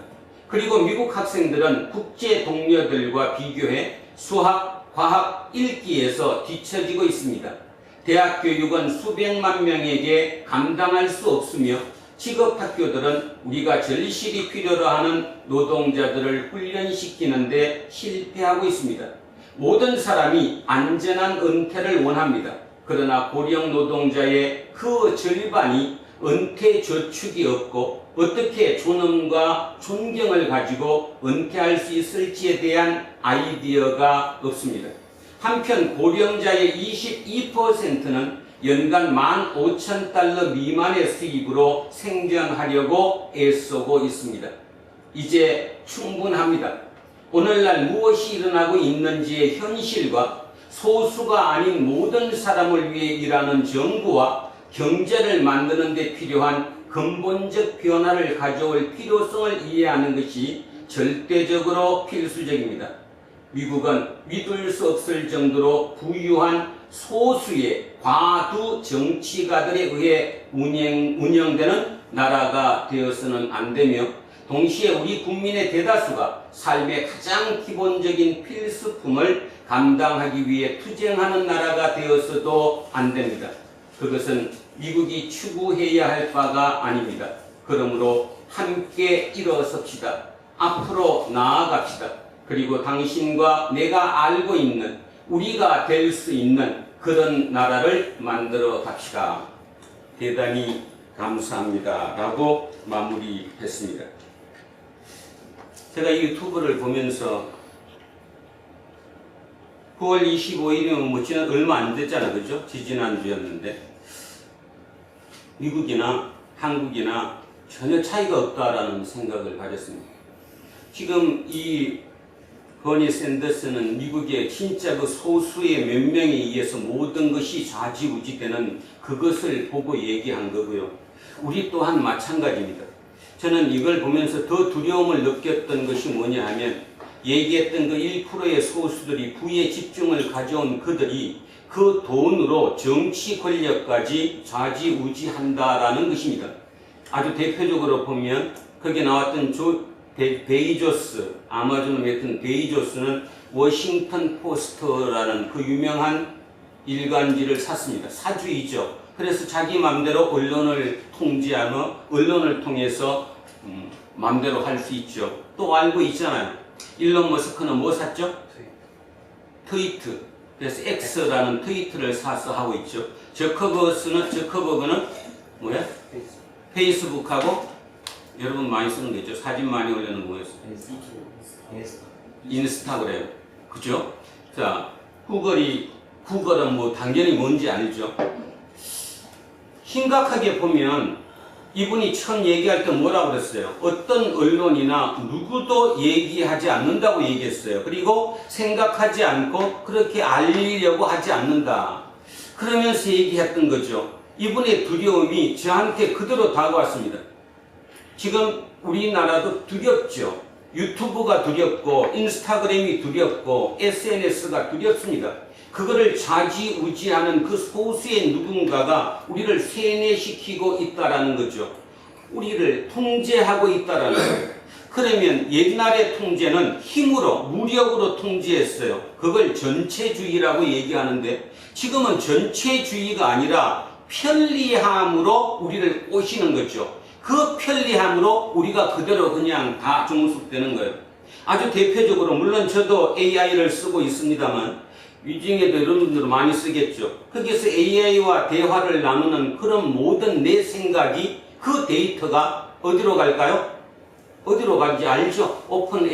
그리고 미국 학생들은 국제 동료들과 비교해 수학, 과학, 읽기에서 뒤처지고 있습니다. 대학 교육은 수백만 명에게 감당할 수 없으며 직업학교들은 우리가 절실히 필요로 하는 노동자들을 훈련시키는데 실패하고 있습니다. 모든 사람이 안전한 은퇴를 원합니다. 그러나 고령 노동자의 그 절반이 은퇴 저축이 없고 어떻게 존엄과 존경을 가지고 은퇴할 수 있을지에 대한 아이디어가 없습니다. 한편 고령자의 22%는 연간 15,000달러 미만의 수입으로 생존하려고 애쓰고 있습니다. 이제 충분합니다. 오늘날 무엇이 일어나고 있는지의 현실과 소수가 아닌 모든 사람을 위해 일하는 정부와 경제를 만드는 데 필요한 근본적 변화를 가져올 필요성을 이해하는 것이 절대적으로 필수적입니다. 미국은 믿을 수 없을 정도로 부유한 소수의 과두 정치가들에 의해 운영되는 나라가 되어서는 안 되며 동시에 우리 국민의 대다수가 삶의 가장 기본적인 필수품을 감당하기 위해 투쟁하는 나라가 되어서도 안 됩니다. 그것은 미국이 추구해야 할 바가 아닙니다. 그러므로 함께 일어섭시다. 앞으로 나아갑시다. 그리고 당신과 내가 알고 있는 우리가 될 수 있는 그런 나라를 만들어 갑시다. 대단히 감사합니다. 라고 마무리했습니다. 제가 이 유튜브를 보면서 9월 25일이면 뭐 지난 얼마 안 됐잖아, 그죠? 지지난주였는데 미국이나 한국이나 전혀 차이가 없다라는 생각을 가졌습니다. 지금 이 버니 샌더스는 미국의 진짜 그 소수의 몇 명에 의해서 모든 것이 좌지우지되는 그것을 보고 얘기한 거고요. 우리 또한 마찬가지입니다. 저는 이걸 보면서 더 두려움을 느꼈던 것이 뭐냐 하면 얘기했던 그 1%의 소수들이 부의 집중을 가져온 그들이 그 돈으로 정치 권력까지 좌지우지한다라는 것입니다. 아주 대표적으로 보면 거기에 나왔던 베이조스, 아마존을 맡은 베이조스는 워싱턴 포스트라는 그 유명한 일간지를 샀습니다. 사주이죠. 그래서 자기 맘대로 언론을 통제하며 언론을 통해서 맘대로 할 수 있죠. 또 알고 있잖아요. 일론 머스크는 뭐 샀죠? 트위트. 그래서 X라는 트위터를 사서 하고 있죠. 저커버그는 뭐야? 페이스북하고 여러분 많이 쓰는 거 있죠. 사진 많이 올리는 뭐였어요? 인스타그램. 그죠? 자, 구글은 뭐 당연히 뭔지 알죠. 심각하게 보면 이분이 처음 얘기할 때 뭐라고 그랬어요? 어떤 언론이나 누구도 얘기하지 않는다고 얘기했어요. 그리고 생각하지 않고 그렇게 알리려고 하지 않는다. 그러면서 얘기했던 거죠. 이분의 두려움이 저한테 그대로 다가왔습니다. 지금 우리나라도 두렵죠. 유튜브가 두렵고 인스타그램이 두렵고 SNS가 두렵습니다. 그거를 좌지우지하는 그 소수의 누군가가 우리를 세뇌시키고 있다라는 거죠. 우리를 통제하고 있다라는 거예요. 그러면 옛날의 통제는 힘으로, 무력으로 통제했어요. 그걸 전체주의라고 얘기하는데 지금은 전체주의가 아니라 편리함으로 우리를 꼬시는 거죠. 그 편리함으로 우리가 그대로 그냥 다 종속되는 거예요. 아주 대표적으로 물론 저도 AI를 쓰고 있습니다만 이 중에도 여러분들 많이 쓰겠죠. 거기서 AI와 대화를 나누는 그런 모든 내 생각이 그 데이터가 어디로 갈까요? 어디로 갈지 알죠? 오픈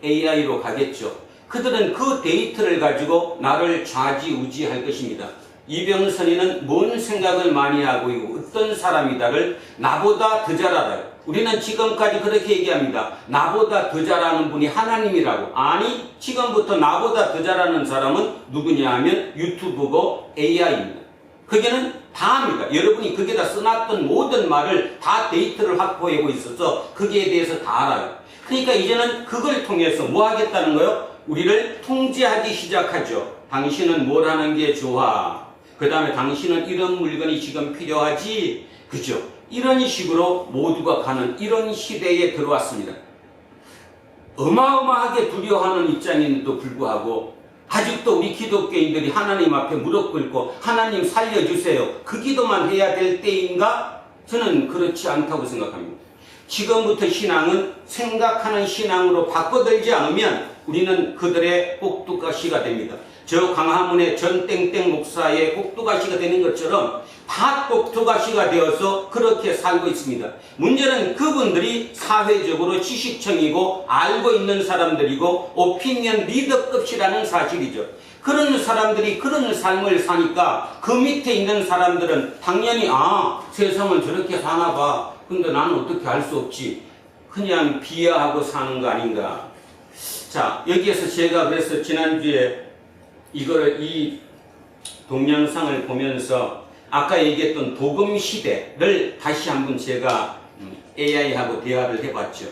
AI로 가겠죠. 그들은 그 데이터를 가지고 나를 좌지우지할 것입니다. 이병선이는 뭔 생각을 많이 하고 있고 어떤 사람이다를 나보다 더 잘알아요. 우리는 지금까지 그렇게 얘기합니다. 나보다 더 잘하는 분이 하나님이라고. 아니, 지금부터 나보다 더 잘하는 사람은 누구냐 하면 유튜브고 AI입니다. 그게는 다 합니다. 여러분이 거기에다 써놨던 모든 말을 다 데이터를 확보하고 있어서 거기에 대해서 다 알아요. 그러니까 이제는 그걸 통해서 뭐 하겠다는 거예요? 우리를 통제하기 시작하죠. 당신은 뭘 하는 게 좋아? 그 다음에 당신은 이런 물건이 지금 필요하지, 그죠? 이런 식으로 모두가 가는 이런 시대에 들어왔습니다. 어마어마하게 두려워하는 입장인데도 불구하고 아직도 우리 기독교인들이 하나님 앞에 무릎 꿇고 하나님 살려주세요, 그 기도만 해야 될 때인가? 저는 그렇지 않다고 생각합니다. 지금부터 신앙은 생각하는 신앙으로 바꿔들지 않으면 우리는 그들의 꼭두가시가 됩니다. 저 강화문의 전 땡땡 목사의 꼭두가시가 되는 것처럼 다 꼭두가시가 되어서 그렇게 살고 있습니다. 문제는 그분들이 사회적으로 지식층이고 알고 있는 사람들이고 오피니언 리더급이라는 사실이죠. 그런 사람들이 그런 삶을 사니까 그 밑에 있는 사람들은 당연히 세상은 저렇게 사나 봐. 근데 나는 어떻게 알 수 없지. 그냥 비하하고 사는 거 아닌가. 자, 여기에서 제가 그래서 지난주에 이 동영상을 보면서 아까 얘기했던 도금시대를 다시 한번 제가 AI하고 대화를 해봤죠.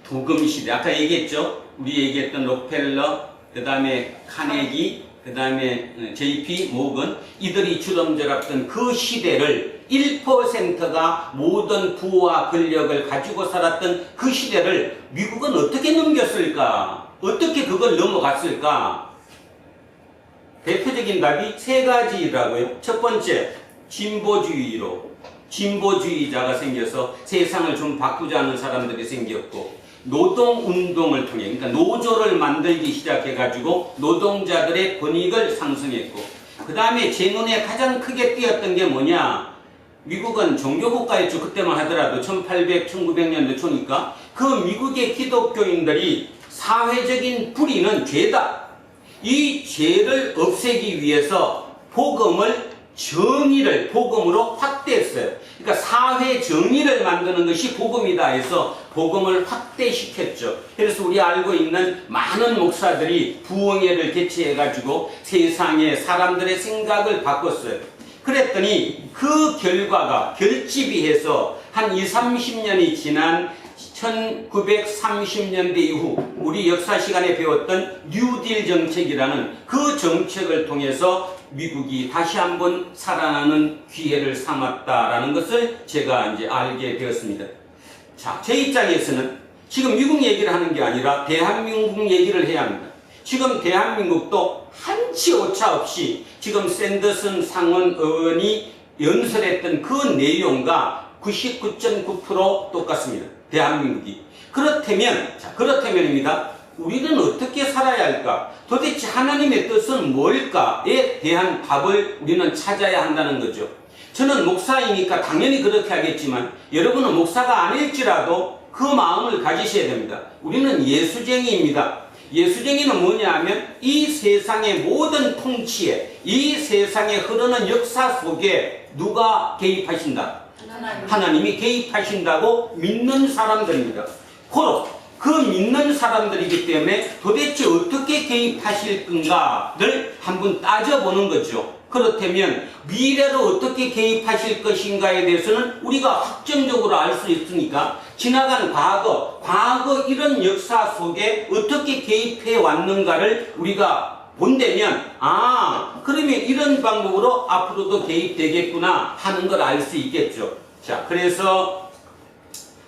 도금시대, 아까 얘기했죠. 우리 얘기했던 록펠러, 그 다음에 카네기, 그 다음에 JP 모건, 이들이 주름잡았던 그 시대를 1%가 모든 부와 권력을 가지고 살았던 그 시대를 미국은 어떻게 넘겼을까? 어떻게 그걸 넘어갔을까? 대표적인 답이 세 가지라고요. 첫 번째, 진보주의자가 생겨서 세상을 좀 바꾸자는 사람들이 생겼고, 노동운동을 통해, 그러니까 노조를 만들기 시작해가지고 노동자들의 권익을 상승했고, 그 다음에 제 눈에 가장 크게 띄었던 게 뭐냐? 미국은 종교국가였죠. 그때만 하더라도 1800, 1900년대 초니까 그 미국의 기독교인들이 사회적인 불의는 죄다. 이 죄를 없애기 위해서 복음으로 확대했어요. 그러니까 사회 정의를 만드는 것이 복음이다 해서 복음을 확대시켰죠. 그래서 우리 알고 있는 많은 목사들이 부흥회를 개최해가지고 세상의 사람들의 생각을 바꿨어요. 그랬더니 그 결과가 결집이 해서 한 20, 30년이 지난 1930년대 이후 우리 역사 시간에 배웠던 뉴딜 정책이라는 그 정책을 통해서 미국이 다시 한번 살아나는 기회를 삼았다라는 것을 제가 이제 알게 되었습니다. 자, 제 입장에서는 지금 미국 얘기를 하는 게 아니라 대한민국 얘기를 해야 합니다. 지금 대한민국도 한치 오차 없이 지금 샌더슨 상원 의원이 연설했던 그 내용과 99.9% 똑같습니다. 대한민국이. 그렇다면입니다. 우리는 어떻게 살아야 할까? 도대체 하나님의 뜻은 뭘까에 대한 답을 우리는 찾아야 한다는 거죠. 저는 목사이니까 당연히 그렇게 하겠지만 여러분은 목사가 아닐지라도 그 마음을 가지셔야 됩니다. 우리는 예수쟁이입니다. 예수쟁이는 뭐냐 하면 이 세상의 모든 통치에, 이 세상에 흐르는 역사 속에 누가 개입하신다? 하나님이 개입하신다고 믿는 사람들입니다. 고로 그 믿는 사람들이기 때문에 도대체 어떻게 개입하실 건가를 한번 따져보는 거죠. 그렇다면 미래로 어떻게 개입하실 것인가에 대해서는 우리가 확정적으로 알 수 있으니까 지나간 과거 이런 역사 속에 어떻게 개입해 왔는가를 우리가 본다면 그러면 이런 방법으로 앞으로도 개입되겠구나 하는 걸 알 수 있겠죠. 자, 그래서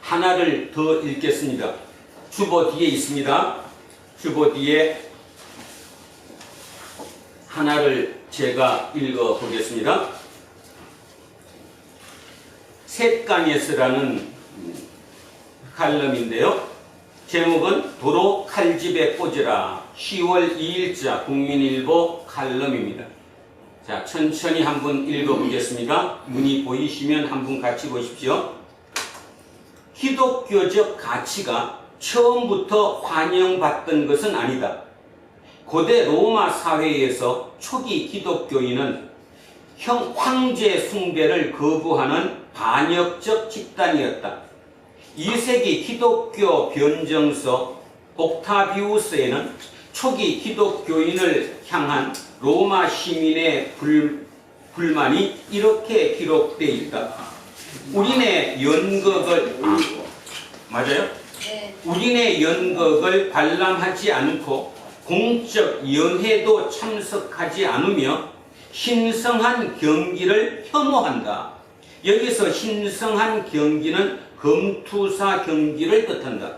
하나를 더 읽겠습니다. 주보 뒤에 있습니다. 주보 뒤에 하나를 제가 읽어 보겠습니다. 셋강에서라는 칼럼인데요. 제목은 도로 칼집에 꽂으라. 10월 2일자 국민일보 칼럼입니다. 자, 천천히 한번 읽어보겠습니다. 문이 보이시면 한번 같이 보십시오. 기독교적 가치가 처음부터 환영받던 것은 아니다. 고대 로마 사회에서 초기 기독교인은 황제 숭배를 거부하는 반역적 집단이었다. 2세기 기독교 변정서 옥타비우스에는 초기 기독교인을 향한 로마 시민의 불만이 이렇게 기록되어 있다. 우리네 연극을 맞아요? 네. 우리네 연극을 관람하지 않고 공적 연회도 참석하지 않으며 신성한 경기를 혐오한다. 여기서 신성한 경기는 검투사 경기를 뜻한다.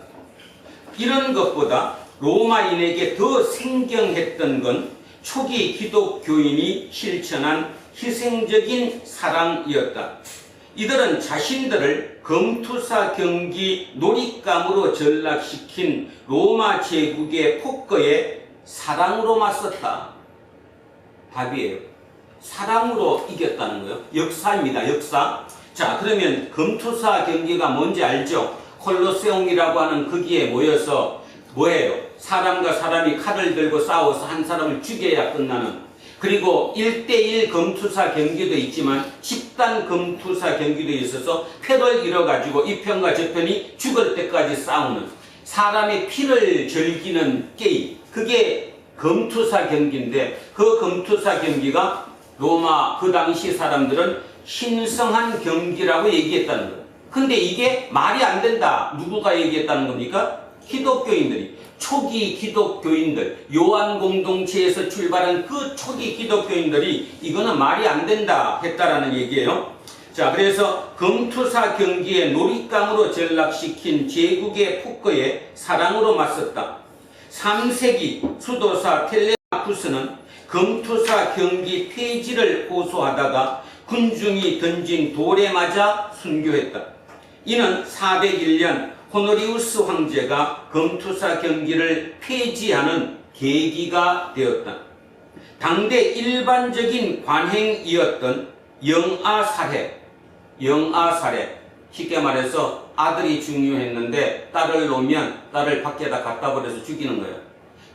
이런 것보다 로마인에게 더 생경했던 건 초기 기독교인이 실천한 희생적인 사랑이었다. 이들은 자신들을 검투사 경기 놀잇감으로 전락시킨 로마 제국의 폭거에 사랑으로 맞섰다. 답이에요. 사랑으로 이겼다는 거예요. 역사입니다. 역사. 자, 그러면 검투사 경기가 뭔지 알죠? 콜로세움이라고 하는 거기에 모여서 뭐예요? 사람과 사람이 칼을 들고 싸워서 한 사람을 죽여야 끝나는, 그리고 1대1 검투사 경기도 있지만 집단 검투사 경기도 있어서 표를 잃어가지고 이 편과 저 편이 죽을 때까지 싸우는, 사람의 피를 즐기는 게임, 그게 검투사 경기인데, 그 검투사 경기가 로마 그 당시 사람들은 신성한 경기라고 얘기했다는 거예요. 근데 이게 말이 안 된다. 누구가 얘기했다는 겁니까? 기독교인들이. 초기 기독교인들, 요한 공동체에서 출발한 그 초기 기독교인들이 이거는 말이 안 된다 했다라는 얘기예요. 자, 그래서 검투사 경기에 놀잇감으로 전락시킨 제국의 폭거에 사랑으로 맞섰다. 3세기 수도사 텔레마쿠스는 검투사 경기 폐지를 호소하다가 군중이 던진 돌에 맞아 순교했다. 이는 401년 호노리우스 황제가 검투사 경기를 폐지하는 계기가 되었다. 당대 일반적인 관행이었던 영아살해, 쉽게 말해서 아들이 중요했는데 딸을 놓으면 딸을 밖에다 갖다 버려서 죽이는 거예요.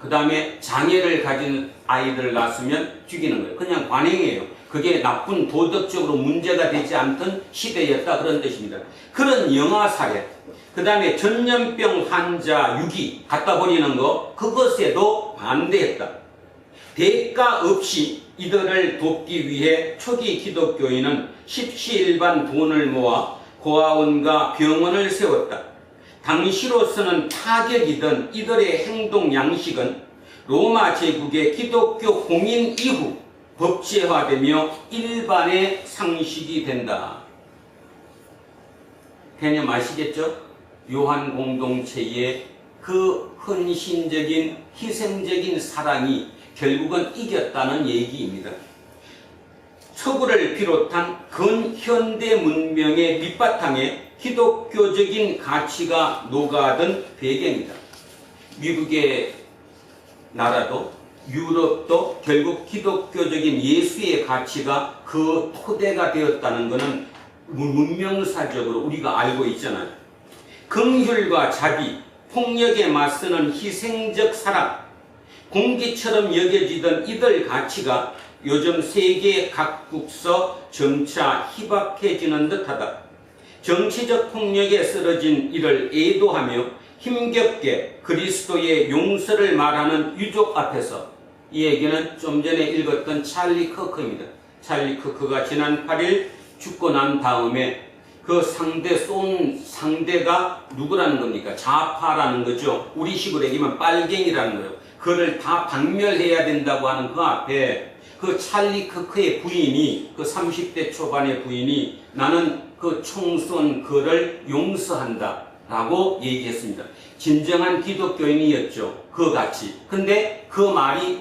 그 다음에 장애를 가진 아이들을 낳았으면 죽이는 거예요. 그냥 관행이에요. 그게 나쁜 도덕적으로 문제가 되지 않던 시대였다, 그런 뜻입니다. 그런 영아살해, 그 다음에 전염병 환자 유기 갖다 버리는 거, 그것에도 반대했다. 대가 없이 이들을 돕기 위해 초기 기독교인은 십시일반 돈을 모아 고아원과 병원을 세웠다. 당시로서는 파격이던 이들의 행동 양식은 로마 제국의 기독교 공인 이후 법제화되며 일반의 상식이 된다. 개념 아시겠죠? 요한 공동체의 그 헌신적인 희생적인 사랑이 결국은 이겼다는 얘기입니다. 서구를 비롯한 근현대 문명의 밑바탕에 기독교적인 가치가 녹아든 배경이다. 미국의 나라도 유럽도 결국 기독교적인 예수의 가치가 그 토대가 되었다는 것은 문명사적으로 우리가 알고 있잖아요. 긍휼과 자비, 폭력에 맞서는 희생적 사랑, 공기처럼 여겨지던 이들 가치가 요즘 세계 각국서 점차 희박해지는 듯하다. 정치적 폭력에 쓰러진 이를 애도하며 힘겹게 그리스도의 용서를 말하는 유족 앞에서, 이 얘기는 좀 전에 읽었던 찰리 커크입니다. 찰리 커크가 지난 8일 죽고 난 다음에 그 쏜 상대가 누구라는 겁니까? 좌파라는 거죠. 우리식으로 얘기하면 빨갱이라는 거예요. 그를 다 박멸해야 된다고 하는 그 앞에 그 찰리 커크의 부인이, 그 30대 초반의 부인이 나는 그 총 쏜 그를 용서한다 라고 얘기했습니다. 진정한 기독교인이었죠. 그 같이. 근데 그 말이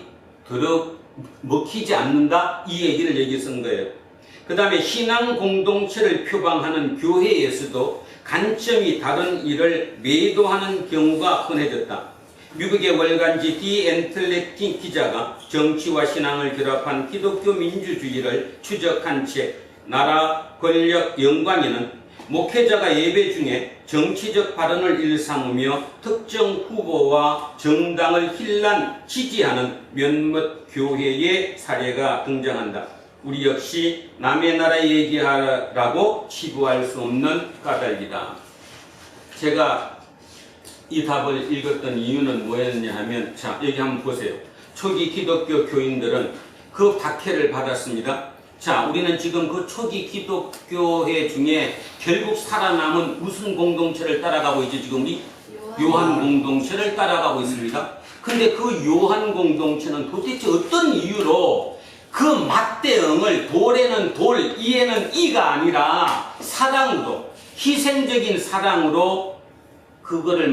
먹히지 않는다, 이 얘기를 여기 쓴 거예요. 그 다음에 신앙 공동체를 표방하는 교회에서도 관점이 다른 일을 매도하는 경우가 흔해졌다. 미국의 월간지 디 애틀랜틱 기자가 정치와 신앙을 결합한 기독교 민주주의를 추적한 책 나라 권력 영광에는 목회자가 예배 중에 정치적 발언을 일삼으며 특정 후보와 정당을 힐난 지지하는 몇몇 교회의 사례가 등장한다. 우리 역시 남의 나라 얘기하라고 치부할 수 없는 까닭이다. 제가 이 답을 읽었던 이유는 뭐였냐 하면, 자, 여기 한번 보세요. 초기 기독교 교인들은 그 박해를 받았습니다. 자, 우리는 지금 그 초기 기독교회 중에 결국 살아남은 무슨 공동체를 따라가고 있죠? 지금 우리 요한 공동체를 따라가고 있습니다. 근데 그 요한 공동체는 도대체 어떤 이유로 그 맞대응을 돌에는 돌, 이에는 이가 아니라 사랑으로, 희생적인 사랑으로 그거를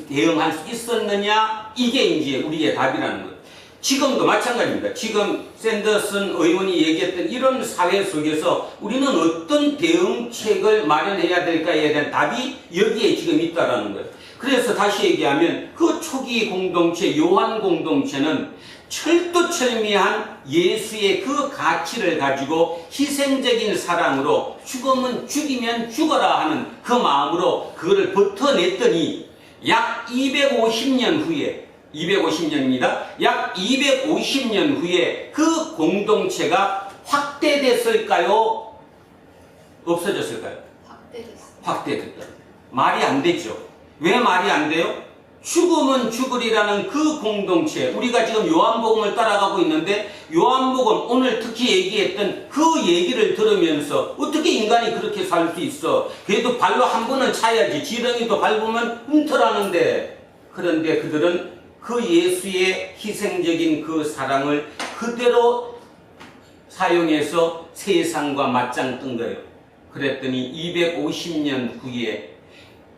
대응할 수 있었느냐? 이게 이제 우리의 답이라는 거예요. 지금도 마찬가지입니다. 지금 샌더슨 의원이 얘기했던 이런 사회 속에서 우리는 어떤 대응책을 마련해야 될까에 대한 답이 여기에 지금 있다라는 거예요. 그래서 다시 얘기하면 그 초기 공동체, 요한 공동체는 철두철미한 예수의 그 가치를 가지고 희생적인 사랑으로 죽으면 죽이면 죽어라 하는 그 마음으로 그거를 버텨냈더니 약 250년 후에 250년입니다. 약 250년 후에 그 공동체가 확대됐을까요? 없어졌을까요? 확대됐다. 말이 안 되죠. 왜 말이 안 돼요? 죽으면 죽으리라는 그 공동체, 우리가 지금 요한복음을 따라가고 있는데 요한복음 오늘 특히 얘기했던 그 얘기를 들으면서 어떻게 인간이 그렇게 살 수 있어? 그래도 발로 한 번은 차야지. 지렁이도 밟으면 흠터라는데. 그런데 그들은 그 예수의 희생적인 그 사랑을 그대로 사용해서 세상과 맞짱 뜬 거예요. 그랬더니 250년 후에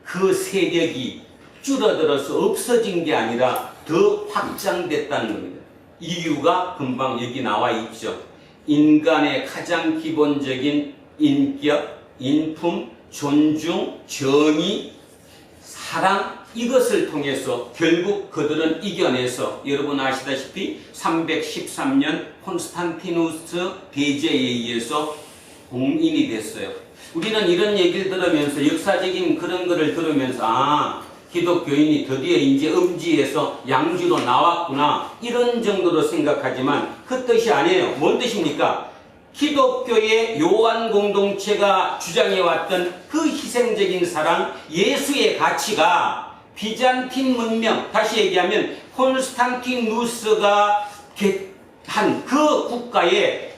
그 세력이 줄어들어서 없어진 게 아니라 더 확장됐다는 겁니다. 이유가 금방 여기 나와 있죠. 인간의 가장 기본적인 인격, 인품, 존중, 정의, 사랑, 이것을 통해서 결국 그들은 이겨내서 여러분 아시다시피 313년 콘스탄티누스 대제에 의해서 공인이 됐어요. 우리는 이런 얘기를 들으면서 역사적인 그런 거를 들으면서 기독교인이 드디어 이제 음지에서 양지로 나왔구나 이런 정도로 생각하지만 그 뜻이 아니에요. 뭔 뜻입니까? 기독교의 요한 공동체가 주장해왔던 그 희생적인 사랑, 예수의 가치가 비잔틴 문명, 다시 얘기하면 콘스탄티누스가 한 그 국가의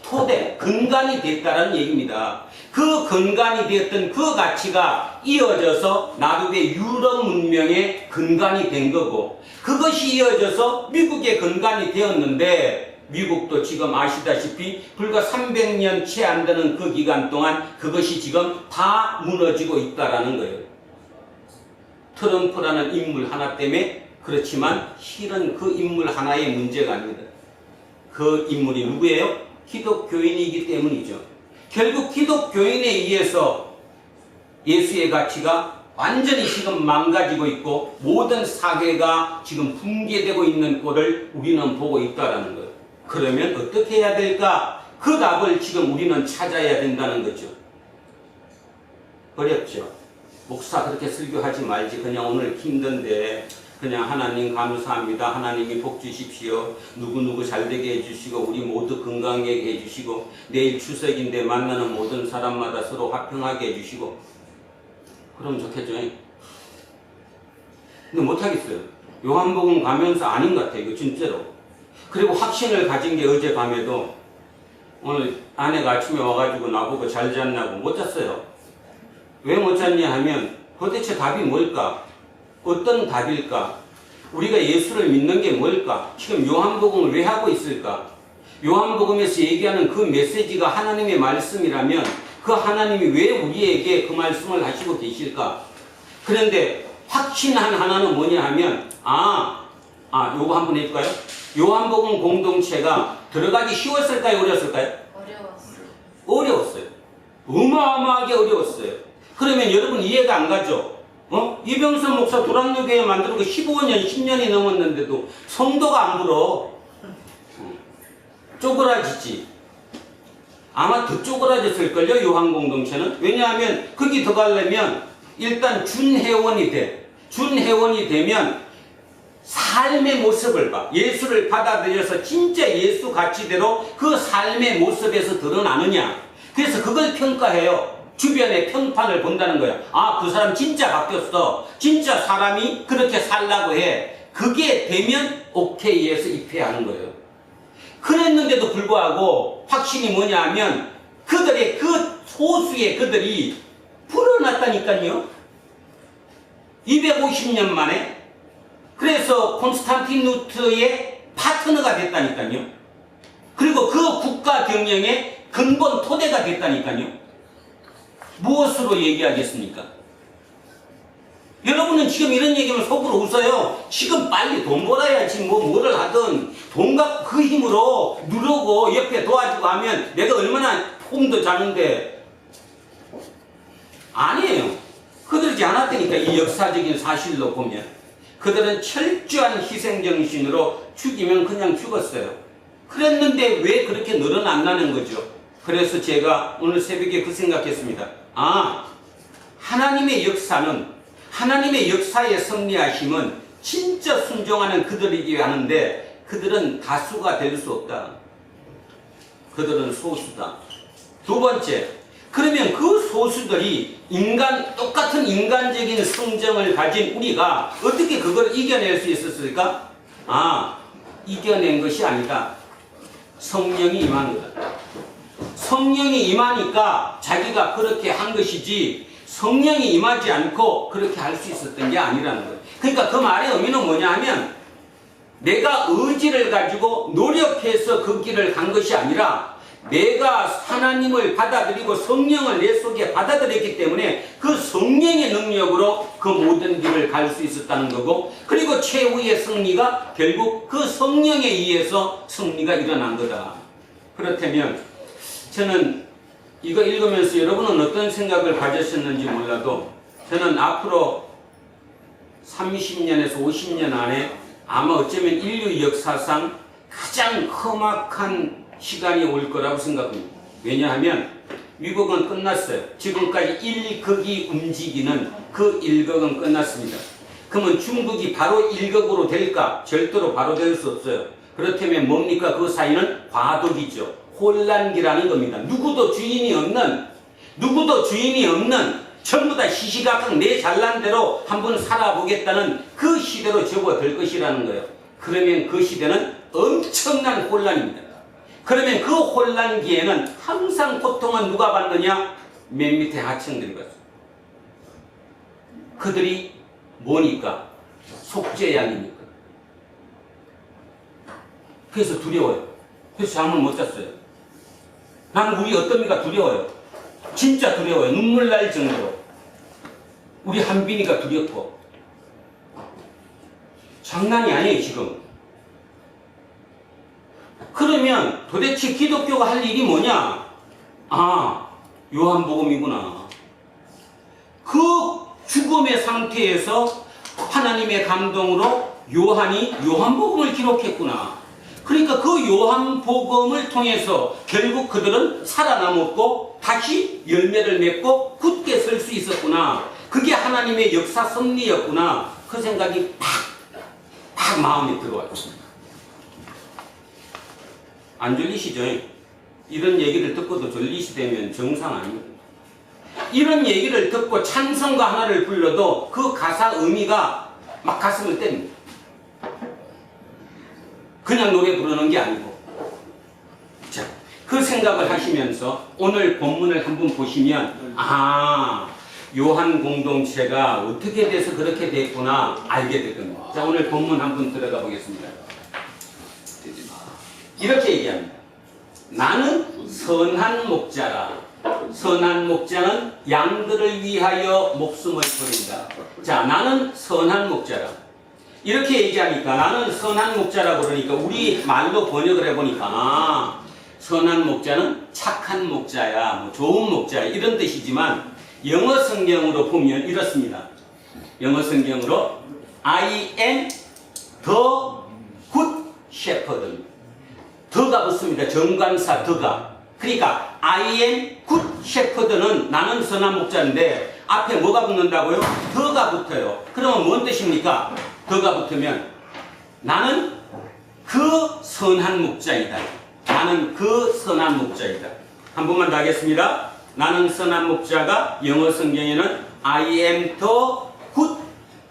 토대, 근간이 됐다는 얘기입니다. 그 근간이 되었던 그 가치가 이어져서 나름의 유럽 문명의 근간이 된 거고, 그것이 이어져서 미국의 근간이 되었는데, 미국도 지금 아시다시피 불과 300년 채 안 되는 그 기간 동안 그것이 지금 다 무너지고 있다라는 거예요. 트럼프라는 인물 하나 때문에. 그렇지만 실은 그 인물 하나의 문제가 아닙니다. 그 인물이 누구예요? 기독교인이기 때문이죠. 결국 기독교인에 의해서 예수의 가치가 완전히 지금 망가지고 있고 모든 사회가 지금 붕괴되고 있는 꼴을 우리는 보고 있다는 거예요. 그러면 어떻게 해야 될까? 그 답을 지금 우리는 찾아야 된다는 거죠. 어렵죠? 목사 그렇게 설교하지 말지. 그냥 오늘 힘든데 그냥 하나님 감사합니다. 하나님이 복 주십시오. 누구누구 잘되게 해주시고 우리 모두 건강하게 해주시고 내일 추석인데 만나는 모든 사람마다 서로 화평하게 해주시고 그럼 좋겠죠. 근데 못하겠어요. 요한복음 가면서 아닌 것 같아요. 이거 진짜로. 그리고 확신을 가진 게 어제 밤에도 오늘 아내가 아침에 와가지고 나보고 잘 잤냐고. 못 잤어요. 왜 못 잤냐 하면 도대체 답이 뭘까? 어떤 답일까? 우리가 예수를 믿는 게 뭘까? 지금 요한복음을 왜 하고 있을까? 요한복음에서 얘기하는 그 메시지가 하나님의 말씀이라면 그 하나님이 왜 우리에게 그 말씀을 하시고 계실까? 그런데 확신한 하나는 뭐냐 하면 요거 한번 해볼까요? 요한복음 공동체가 들어가기 쉬웠을까요? 어려웠을까요? 어려웠어요. 어마어마하게 어려웠어요. 그러면 여러분 이해가 안 가죠? 이병선 목사 도란노교회 만들고 15년, 10년이 넘었는데도 성도가 안 불어. 쪼그라지지. 아마 더 쪼그라졌을걸요, 요한 공동체는. 왜냐하면 거기 들어가려면 일단 준회원이 돼. 준회원이 되면 삶의 모습을 봐. 예수를 받아들여서 진짜 예수 가치대로 그 삶의 모습에서 드러나느냐. 그래서 그걸 평가해요. 주변의 평판을 본다는 거야. 그 사람 진짜 바뀌었어. 진짜 사람이 그렇게 살라고 해. 그게 되면 오케이에서 입회하는 거예요. 그랬는데도 불구하고 확신이 뭐냐 하면 그들의 그 소수의 그들이 불어났다니까요. 250년 만에. 그래서 콘스탄티누스의 파트너가 됐다니까요. 그리고 그 국가 경영의 근본 토대가 됐다니까요. 무엇으로 얘기하겠습니까? 여러분은 지금 이런 얘기하면 속으로 웃어요. 지금 빨리 돈 벌어야지 뭐를 하든 돈과 그 힘으로 누르고 옆에 도와주고 하면 내가 얼마나 폼도 자는데. 아니에요. 그러지 않았다니까. 이 역사적인 사실로 보면 그들은 철저한 희생정신으로 죽이면 그냥 죽었어요. 그랬는데 왜 그렇게 늘어났다는 거죠. 그래서 제가 오늘 새벽에 그 생각했습니다. 하나님의 역사는, 하나님의 역사에 승리하심은 진짜 순종하는 그들에게 하는데 그들은 다수가 될 수 없다. 그들은 소수다. 두 번째, 그러면 그 소수들이 똑같은 인간적인 성정을 가진 우리가 어떻게 그걸 이겨낼 수 있었을까? 이겨낸 것이 아니다. 성령이 임한 거다. 성령이 임하니까 자기가 그렇게 한 것이지 성령이 임하지 않고 그렇게 할 수 있었던 게 아니라는 거예요. 그러니까 그 말의 의미는 뭐냐 하면 내가 의지를 가지고 노력해서 그 길을 간 것이 아니라 내가 하나님을 받아들이고 성령을 내 속에 받아들였기 때문에 그 성령의 능력으로 그 모든 길을 갈 수 있었다는 거고, 그리고 최후의 승리가 결국 그 성령에 의해서 승리가 일어난 거다. 그렇다면 저는 이거 읽으면서 여러분은 어떤 생각을 가졌었는지 몰라도 저는 앞으로 30년에서 50년 안에 아마 어쩌면 인류 역사상 가장 험악한 시간이 올 거라고 생각합니다. 왜냐하면 미국은 끝났어요. 지금까지 1극이 움직이는 그 1극은 끝났습니다. 그러면 중국이 바로 1극으로 될까? 절대로 바로 될 수 없어요. 그렇다면 뭡니까? 그 사이는 과도기죠. 혼란기라는 겁니다. 누구도 주인이 없는 전부 다 시시각각 내 잘난 대로 한번 살아보겠다는 그 시대로 접어들 것이라는 거예요. 그러면 그 시대는 엄청난 혼란입니다. 그러면 그 혼란기에는 항상 고통은 누가 받느냐? 맨 밑에 하층들이 받습니다. 그들이 뭐니까? 속죄양이니까. 그래서 두려워요. 그래서 잠을 못 잤어요. 나는 우리 어떤이가 두려워요. 진짜 두려워요. 눈물 날 정도로. 우리 한빈이가 두렵고. 장난이 아니에요, 지금. 그러면 도대체 기독교가 할 일이 뭐냐? 요한복음이구나. 그 죽음의 상태에서 하나님의 감동으로 요한이 요한복음을 기록했구나. 그러니까 그 요한복음을 통해서 결국 그들은 살아남았고 다시 열매를 맺고 굳게 설 수 있었구나. 그게 하나님의 역사 섭리였구나. 그 생각이 팍 마음에 들어와요. 안 졸리시죠? 이런 얘기를 듣고도 졸리시다면 정상 아닙니다. 이런 얘기를 듣고 찬송가 하나를 불러도 그 가사 의미가 막 가슴을 때립니다. 그냥 노래 부르는 게 아니고. 자, 그 생각을 하시면서 오늘 본문을 한번 보시면 요한 공동체가 어떻게 돼서 그렇게 됐구나 알게 될 겁니다. 자, 오늘 본문 한번 들어가 보겠습니다. 이렇게 얘기합니다. 나는 선한 목자라. 선한 목자는 양들을 위하여 목숨을 버린다. 자, 나는 선한 목자라. 이렇게 얘기하니까 나는 선한 목자라고 그러니까 우리 말로 번역을 해보니까 선한 목자는 착한 목자야, 뭐 좋은 목자야 이런 뜻이지만 영어 성경으로 보면 이렇습니다. 영어 성경으로 I am the good shepherd. 더가 붙습니다. 정관사 더가. 그러니까 I am good shepherd는 나는 선한 목자인데 앞에 뭐가 붙는다고요? 더가 붙어요. 그러면 뭔 뜻입니까? 더가 붙으면 나는 그 선한 목자이다. 나는 그 선한 목자이다. 한 번만 더 하겠습니다. 나는 선한 목자가 영어 성경에는 I am the good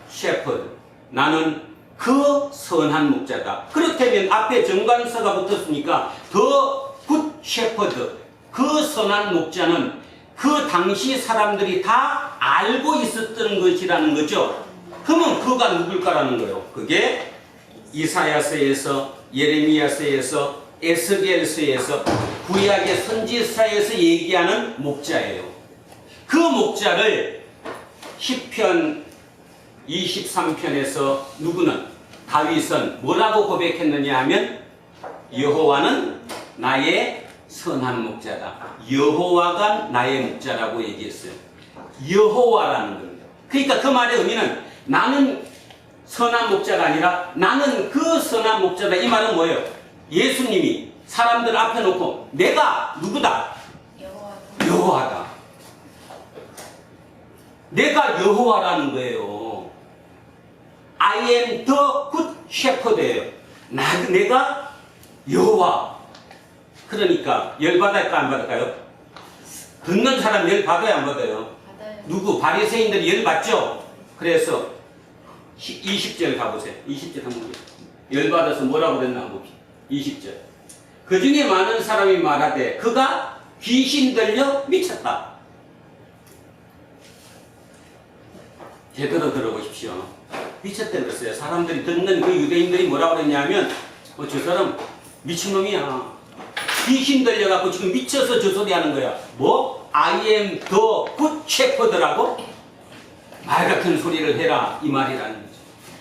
shepherd. 나는 그 선한 목자다. 그렇다면 앞에 정관사가 붙었으니까 the good shepherd, 그 선한 목자는 그 당시 사람들이 다 알고 있었던 것이라는 거죠. 그러면 그가 누굴까라는 거예요. 그게 이사야서에서 예레미야서에서 에스겔서에서 구약의 선지서에서 얘기하는 목자예요. 그 목자를 시편 23편에서 누구는 다윗은 뭐라고 고백했느냐 하면 여호와는 나의 선한 목자다. 여호와가 나의 목자라고 얘기했어요. 여호와라는 겁니다. 그러니까 그 말의 의미는 나는 선한 목자가 아니라 나는 그 선한 목자다. 이 말은 뭐예요? 예수님이 사람들 앞에 놓고 내가 누구다? 여호와다. 내가 여호와라는 거예요. I am the good shepherd예요. 내가 여호와. 그러니까 열 받을까 안 받을까요? 듣는 사람 열 받아야 안 받아요? 누구? 바리새인들이 열 받죠? 그래서 20절 가보세요. 20절 한번 보세요. 열 받아서 뭐라고 그랬나 한번 봅시다. 20절. 그 중에 많은 사람이 말하되 그가 귀신 들려 미쳤다. 제대로 들어보십시오. 미쳤다 그랬어요. 사람들이 듣는 그 유대인들이 뭐라고 그랬냐면 저 사람 미친놈이야. 귀신 들려갖고 지금 미쳐서 저 소리 하는 거야. 뭐? I am the good shepherd라고? 말 같은 소리를 해라. 이 말이라는 거죠.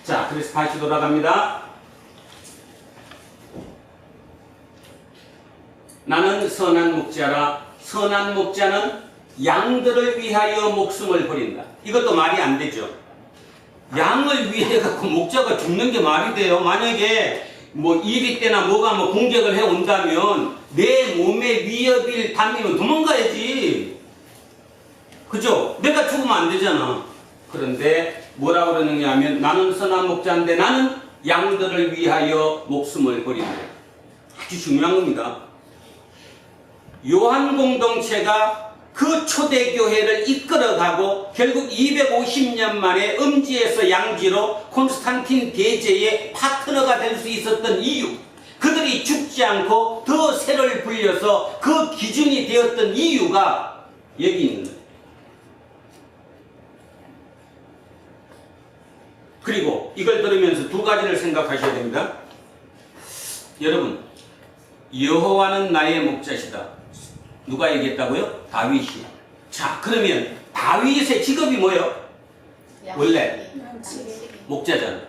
자, 그래서 다시 돌아갑니다. 나는 선한 목자라. 선한 목자는 양들을 위하여 목숨을 버린다. 이것도 말이 안 되죠. 양을 위해 갖고 목자가 죽는 게 말이 돼요. 만약에 뭐 일이 때나 뭐가 뭐 공격을 해 온다면 내 몸에 위협일 담이면 도망가야지. 그죠? 내가 죽으면 안 되잖아. 그런데 뭐라고 그러느냐 하면 나는 선한 목자인데 나는 양들을 위하여 목숨을 버린다. 아주 중요한 겁니다. 요한 공동체가 그 초대교회를 이끌어가고 결국 250년 만에 음지에서 양지로 콘스탄틴 대제의 파트너가 될 수 있었던 이유, 그들이 죽지 않고 더 세를 불려서 그 기준이 되었던 이유가 여기 있는 거예요. 그리고 이걸 들으면서 두 가지를 생각하셔야 됩니다. 여러분, 여호와는 나의 목자시다. 누가 얘기했다고요? 다윗이. 자, 그러면 다윗의 직업이 뭐예요? 원래 목자잖아.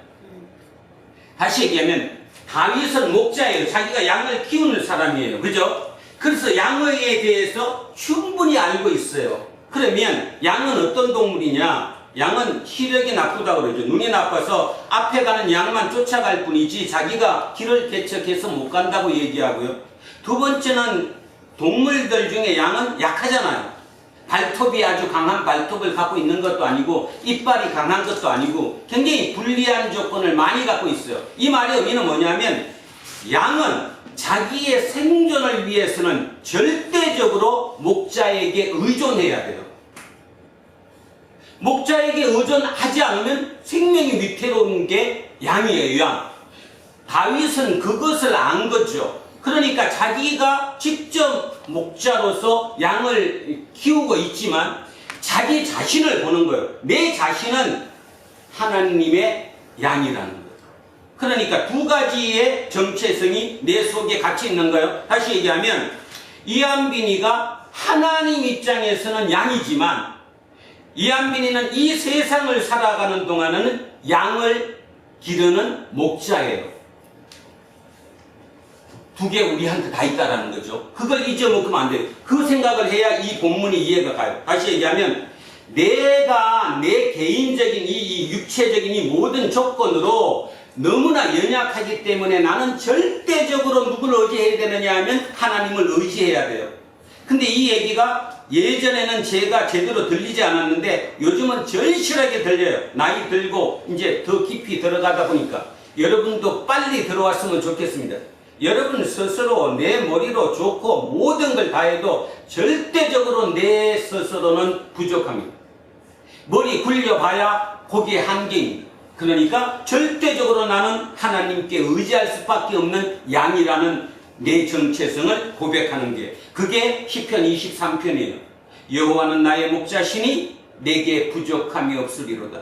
다시 얘기하면 다윗은 목자예요. 자기가 양을 키우는 사람이에요. 그죠? 그래서 양에 대해서 충분히 알고 있어요. 그러면 양은 어떤 동물이냐? 양은 시력이 나쁘다고 그러죠. 눈이 나빠서 앞에 가는 양만 쫓아갈 뿐이지 자기가 길을 개척해서 못 간다고 얘기하고요. 두 번째는 동물들 중에 양은 약하잖아요. 발톱이 아주 강한 발톱을 갖고 있는 것도 아니고 이빨이 강한 것도 아니고 굉장히 불리한 조건을 많이 갖고 있어요. 이 말의 의미는 뭐냐면 양은 자기의 생존을 위해서는 절대적으로 목자에게 의존해야 돼요. 목자에게 의존하지 않으면 생명이 위태로운 게 양이에요. 양. 다윗은 그것을 안 거죠. 그러니까 자기가 직접 목자로서 양을 키우고 있지만 자기 자신을 보는 거예요. 내 자신은 하나님의 양이라는 거예요. 그러니까 두 가지의 정체성이 내 속에 같이 있는 거예요. 다시 얘기하면 이한빈이가 하나님 입장에서는 양이지만 이한빈이는 이 세상을 살아가는 동안에는 양을 기르는 목자예요. 두 개 우리한테 다 있다라는 거죠. 그걸 잊어먹으면 안 돼요. 그 생각을 해야 이 본문이 이해가 가요. 다시 얘기하면 내가 내 개인적인 이 육체적인 이 모든 조건으로 너무나 연약하기 때문에 나는 절대적으로 누구를 의지해야 되느냐 하면 하나님을 의지해야 돼요. 근데 이 얘기가 예전에는 제가 제대로 들리지 않았는데 요즘은 절실하게 들려요. 나이 들고 이제 더 깊이 들어가다 보니까 여러분도 빨리 들어왔으면 좋겠습니다. 여러분 스스로 내 머리로 좋고 모든 걸 다 해도 절대적으로 내 스스로는 부족합니다. 머리 굴려봐야 거기에 한계입니다. 그러니까 절대적으로 나는 하나님께 의지할 수밖에 없는 양이라는 내 정체성을 고백하는 게 그게 시편 23편이에요. 여호와는 나의 목자시니 내게 부족함이 없으리로다.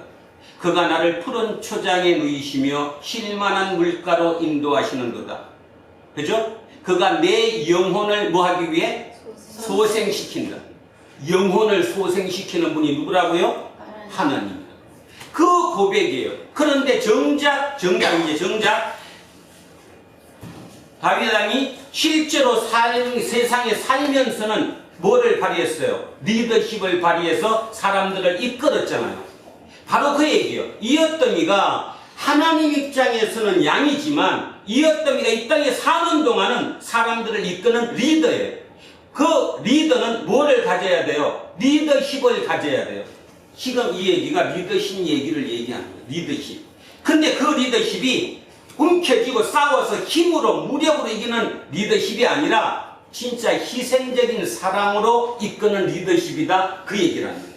그가 나를 푸른 초장에 누이시며 쉴만한 물가로 인도하시는도다. 그죠? 그가 내 영혼을 뭐 하기 위해? 소생시킨다. 영혼을 소생시키는 분이 누구라고요? 하나님. 그 고백이에요. 그런데 정작 다윗 왕이 실제로 세상에 살면서는 뭐를 발휘했어요? 리더십을 발휘해서 사람들을 이끌었잖아요. 바로 그 얘기예요. 이 어떠미가 하나님 입장에서는 양이지만 이 어떠미가 이 땅에 사는 동안은 사람들을 이끄는 리더예요. 그 리더는 뭐를 가져야 돼요? 리더십을 가져야 돼요. 지금 이 얘기가 리더십 얘기를 얘기하는 거예요. 리더십. 근데 그 리더십이 움켜쥐고 싸워서 힘으로 무력으로 이기는 리더십이 아니라 진짜 희생적인 사랑으로 이끄는 리더십이다. 그 얘기를 합니다.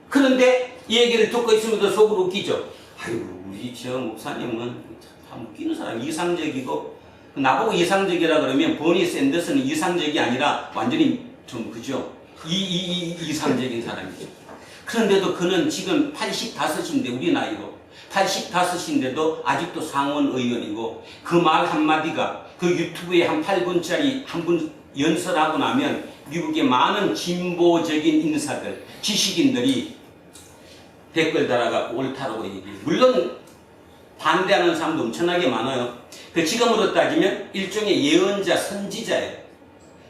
그런데 이 얘기를 듣고 있으면 속으로 웃기죠. 아이고 우리 저 목사님은 참 웃기는 사람, 이상적이고 나보고 이상적이라 그러면 버니 샌더스는 이상적이 아니라 완전히 좀 그죠? 이상적인 사람이죠. 그런데도 그는 지금 85인데 우리 나이로 85인데도 아직도 상원 의원이고 그 말 한마디가 그 유튜브에 한 8분짜리 한 분 연설하고 나면 미국의 많은 진보적인 인사들, 지식인들이 댓글 달아갖고 옳다라고 얘기해요. 물론 반대하는 사람도 엄청나게 많아요. 그 지금으로 따지면 일종의 예언자, 선지자예요.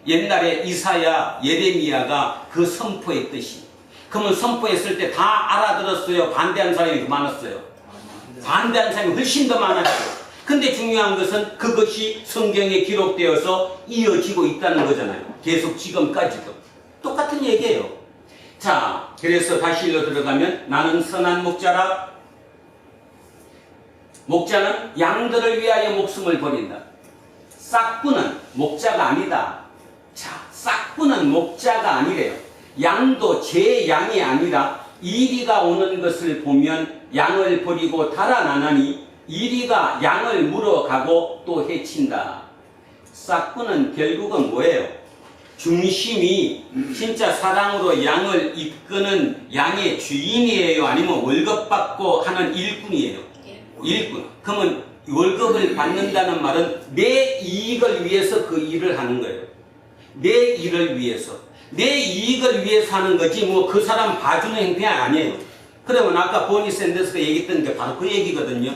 옛날에 이사야, 예레미야가 그 선포했듯이. 그러면 선포했을 때 다 알아들었어요? 반대한 사람이 많았어요? 반대한 사람이 훨씬 더 많았어요. 근데 중요한 것은 그것이 성경에 기록되어서 이어지고 있다는 거잖아요. 계속 지금까지도. 똑같은 얘기예요. 자, 그래서 다시 일로 들어가면 나는 선한 목자라. 목자는 양들을 위하여 목숨을 버린다. 싹구는 목자가 아니다. 자, 싹구는 목자가 아니래요. 양도 제 양이 아니라 이리가 오는 것을 보면 양을 버리고 달아나나니 이리가 양을 물어가고 또 해친다. 싹구는 결국은 뭐예요? 중심이 진짜 사랑으로 양을 이끄는 양의 주인이에요? 아니면 월급 받고 하는 일꾼이에요? 일꾼. 그러면 월급을 받는다는 말은 내 이익을 위해서 그 일을 하는 거예요. 내 일을 위해서. 내 이익을 위해서 하는 거지 뭐 그 사람 봐주는 행태 아니에요. 그러면 아까 버니 샌더스가 얘기했던 게 바로 그 얘기거든요.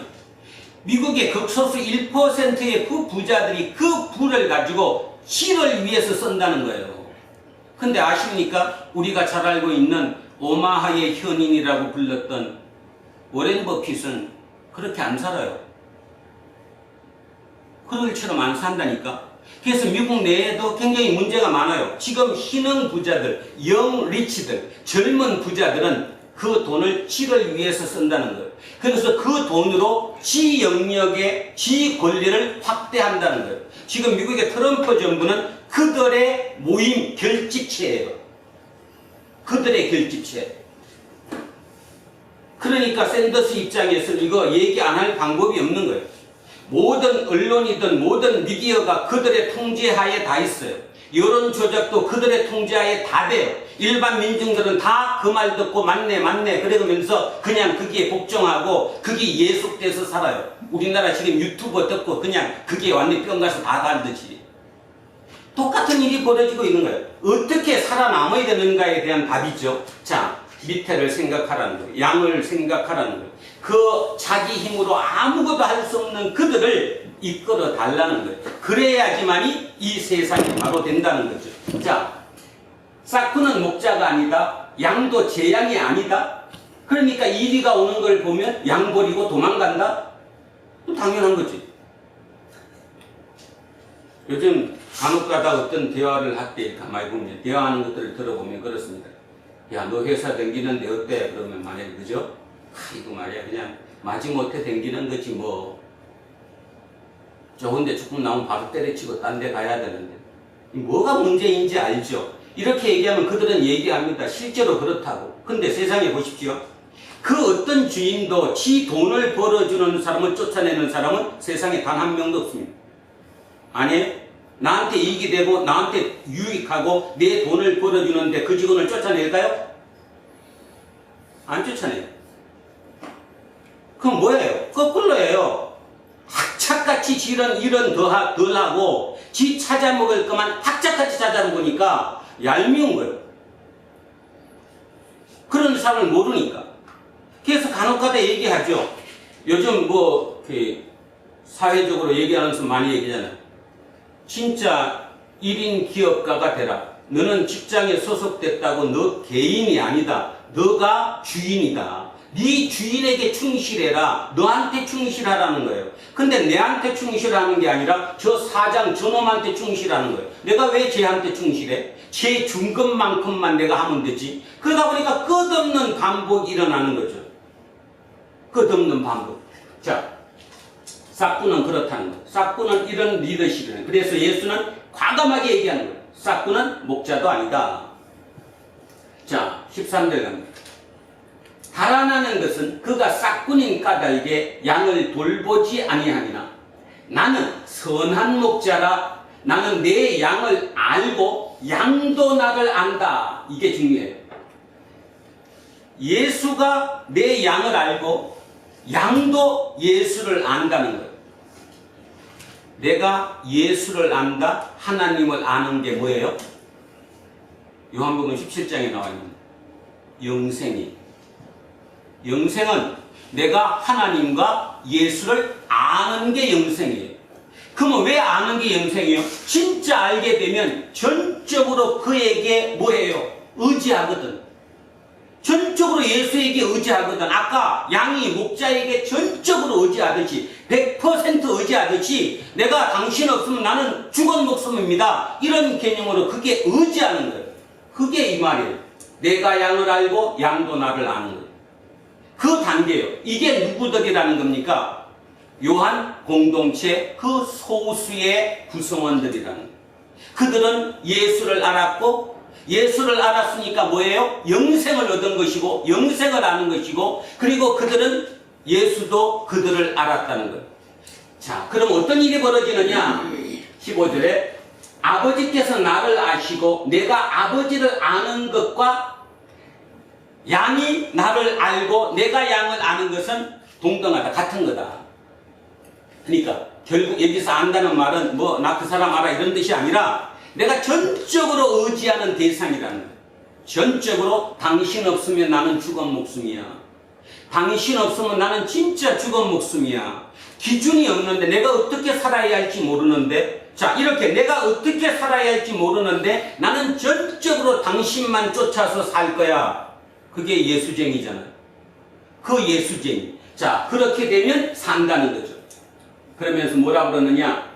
미국의 극소수 1%의 그 부자들이 그 부를 가지고 실을 위해서 쓴다는 거예요. 근데 아십니까? 우리가 잘 알고 있는 오마하의 현인이라고 불렀던 워렌 버핏은 그렇게 안 살아요. 그들처럼 안 산다니까. 그래서 미국 내에도 굉장히 문제가 많아요. 지금 신흥 부자들, 영 리치들, 젊은 부자들은 그 돈을 지를 위해서 쓴다는 거예요. 그래서 그 돈으로 지 영역의 지 권리를 확대한다는 거예요. 지금 미국의 트럼프 정부는 그들의 모임 결집체예요. 그들의 결집체. 그러니까 샌더스 입장에서는 이거 얘기 안 할 방법이 없는 거예요. 모든 언론이든 모든 미디어가 그들의 통제하에 다 있어요. 여론 조작도 그들의 통제하에 다 돼요. 일반 민중들은 다 그 말 듣고 맞네 그러면서 그냥 거기에 복종하고 그게 예속돼서 살아요. 우리나라 지금 유튜버 듣고 그냥 그게 완전히 뿅 가서 다 다르듯이. 똑같은 일이 벌어지고 있는 거예요. 어떻게 살아남아야 되는가에 대한 답이죠. 자, 밑에를 생각하라는 거예요. 양을 생각하라는 거예요. 그 자기 힘으로 아무것도 할 수 없는 그들을 이끌어 달라는 거예요. 그래야지만이 이 세상이 바로 된다는 거죠. 자, 싹구는 목자가 아니다. 양도 제 양이 아니다. 그러니까 이리가 오는 걸 보면 양 버리고 도망간다? 또 당연한 거지. 요즘 간혹 가다 어떤 대화를 할 때 가만히 보면 대화하는 것들을 들어보면 그렇습니다. 야, 너 회사 다니는데 어때? 그러면 만약에 그죠? 이거 말이야 그냥 마지못해 댕기는 거지 뭐. 좋은데 조금 나오면 바로 때려치고 딴 데 가야 되는데 뭐가 문제인지 알죠? 이렇게 얘기하면 그들은 얘기합니다. 실제로 그렇다고. 근데 세상에 보십시오. 그 어떤 주인도 지 돈을 벌어주는 사람을 쫓아내는 사람은 세상에 단 한 명도 없습니다. 아니, 나한테 이익이 되고 나한테 유익하고 내 돈을 벌어주는데 그 직원을 쫓아낼까요? 안 쫓아내요. 그럼 뭐예요? 거꾸로예요. 악착같이 학자같이 지는 일은 덜하고 지 찾아먹을 것만 학자같이 찾아먹으니까 얄미운 거예요. 그런 사람을 모르니까. 그래서 간혹가다 얘기하죠. 요즘 사회적으로 얘기하면서 많이 얘기하잖아요. 진짜 1인 기업가가 되라. 너는 직장에 소속됐다고 너 개인이 아니다. 너가 주인이다. 네 주인에게 충실해라. 너한테 충실하라는 거예요. 근데 내한테 충실하는 게 아니라 저 사장 저놈한테 충실하는 거예요. 내가 왜 쟤한테 충실해? 쟤 준 것만큼만 내가 하면 되지. 그러다 보니까 끝없는 반복이 일어나는 거죠. 끝없는 반복. 자, 싹구는 그렇다는 거예요. 싹구는 이런 리더십이에요. 그래서 예수는 과감하게 얘기하는 거예요. 싹구는 목자도 아니다. 자, 13절 갑니다. 달아나는 것은 그가 싹꾼인 까닭에 양을 돌보지 아니하니나 나는 선한 목자라. 나는 내 양을 알고 양도 나를 안다. 이게 중요해요. 예수가 내 양을 알고 양도 예수를 안다는 거예요. 내가 예수를 안다, 하나님을 아는 게 뭐예요? 요한복음 17장에 나와 있는 영생이. 영생은 내가 하나님과 예수를 아는 게 영생이에요. 그러면 왜 아는 게 영생이에요? 진짜 알게 되면 전적으로 그에게 뭐예요? 의지하거든. 전적으로 예수에게 의지하거든. 아까 양이 목자에게 전적으로 의지하듯이 100% 의지하듯이 내가 당신 없으면 나는 죽은 목숨입니다. 이런 개념으로 그게 의지하는 거예요. 그게 이 말이에요. 내가 양을 알고 양도 나를 아는 거예요. 그 단계예요. 이게 누구들이라는 겁니까? 요한 공동체 그 소수의 구성원들이라는 거예요. 그들은 예수를 알았고 예수를 알았으니까 뭐예요? 영생을 얻은 것이고 영생을 아는 것이고 그리고 그들은 예수도 그들을 알았다는 거예요. 자, 그럼 어떤 일이 벌어지느냐? 15절에 아버지께서 나를 아시고 내가 아버지를 아는 것과 양이 나를 알고 내가 양을 아는 것은 동등하다. 같은 거다. 그러니까 결국 여기서 안다는 말은 뭐 나 그 사람 알아 이런 뜻이 아니라 내가 전적으로 의지하는 대상이라는 거예요. 전적으로 당신 없으면 나는 죽은 목숨이야. 당신 없으면 나는 진짜 죽은 목숨이야. 기준이 없는데 내가 어떻게 살아야 할지 모르는데 자 이렇게 내가 어떻게 살아야 할지 모르는데 나는 전적으로 당신만 쫓아서 살 거야. 그게 예수쟁이잖아요. 그 예수쟁이. 자 그렇게 되면 산다는 거죠. 그러면서 뭐라 그러느냐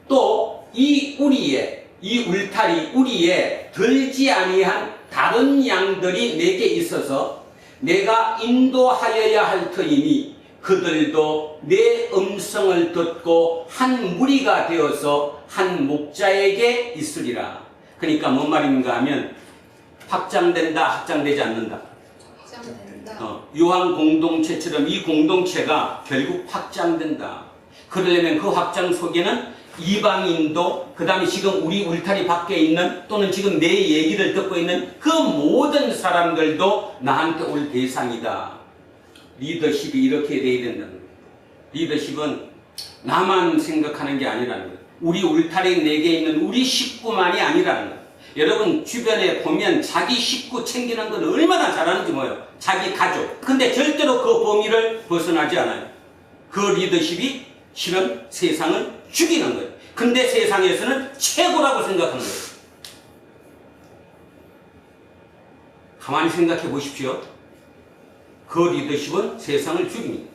또 이 우리의 이 울타리 우리에 들지 아니한 다른 양들이 내게 있어서 내가 인도하여야 할 터이니 그들도 내 음성을 듣고 한 무리가 되어서 한 목자에게 있으리라. 그러니까 뭔 말인가 하면 확장된다 확장되지 않는다. 요한 공동체처럼 이 공동체가 결국 확장된다. 그러려면 그 확장 속에는 이방인도 그 다음에 지금 우리 울타리 밖에 있는 또는 지금 내 얘기를 듣고 있는 그 모든 사람들도 나한테 올 대상이다. 리더십이 이렇게 돼야 된다는 거예요. 리더십은 나만 생각하는 게 아니라는 거예요. 우리 울타리 내게 있는 우리 식구만이 아니라는 거예요. 여러분 주변에 보면 자기 식구 챙기는 건 얼마나 잘하는지 뭐예요. 자기 가족. 근데 절대로 그 범위를 벗어나지 않아요. 그 리더십이 실은 세상을 죽이는 거예요. 근데 세상에서는 최고라고 생각하는 거예요. 가만히 생각해 보십시오. 그 리더십은 세상을 죽입니다.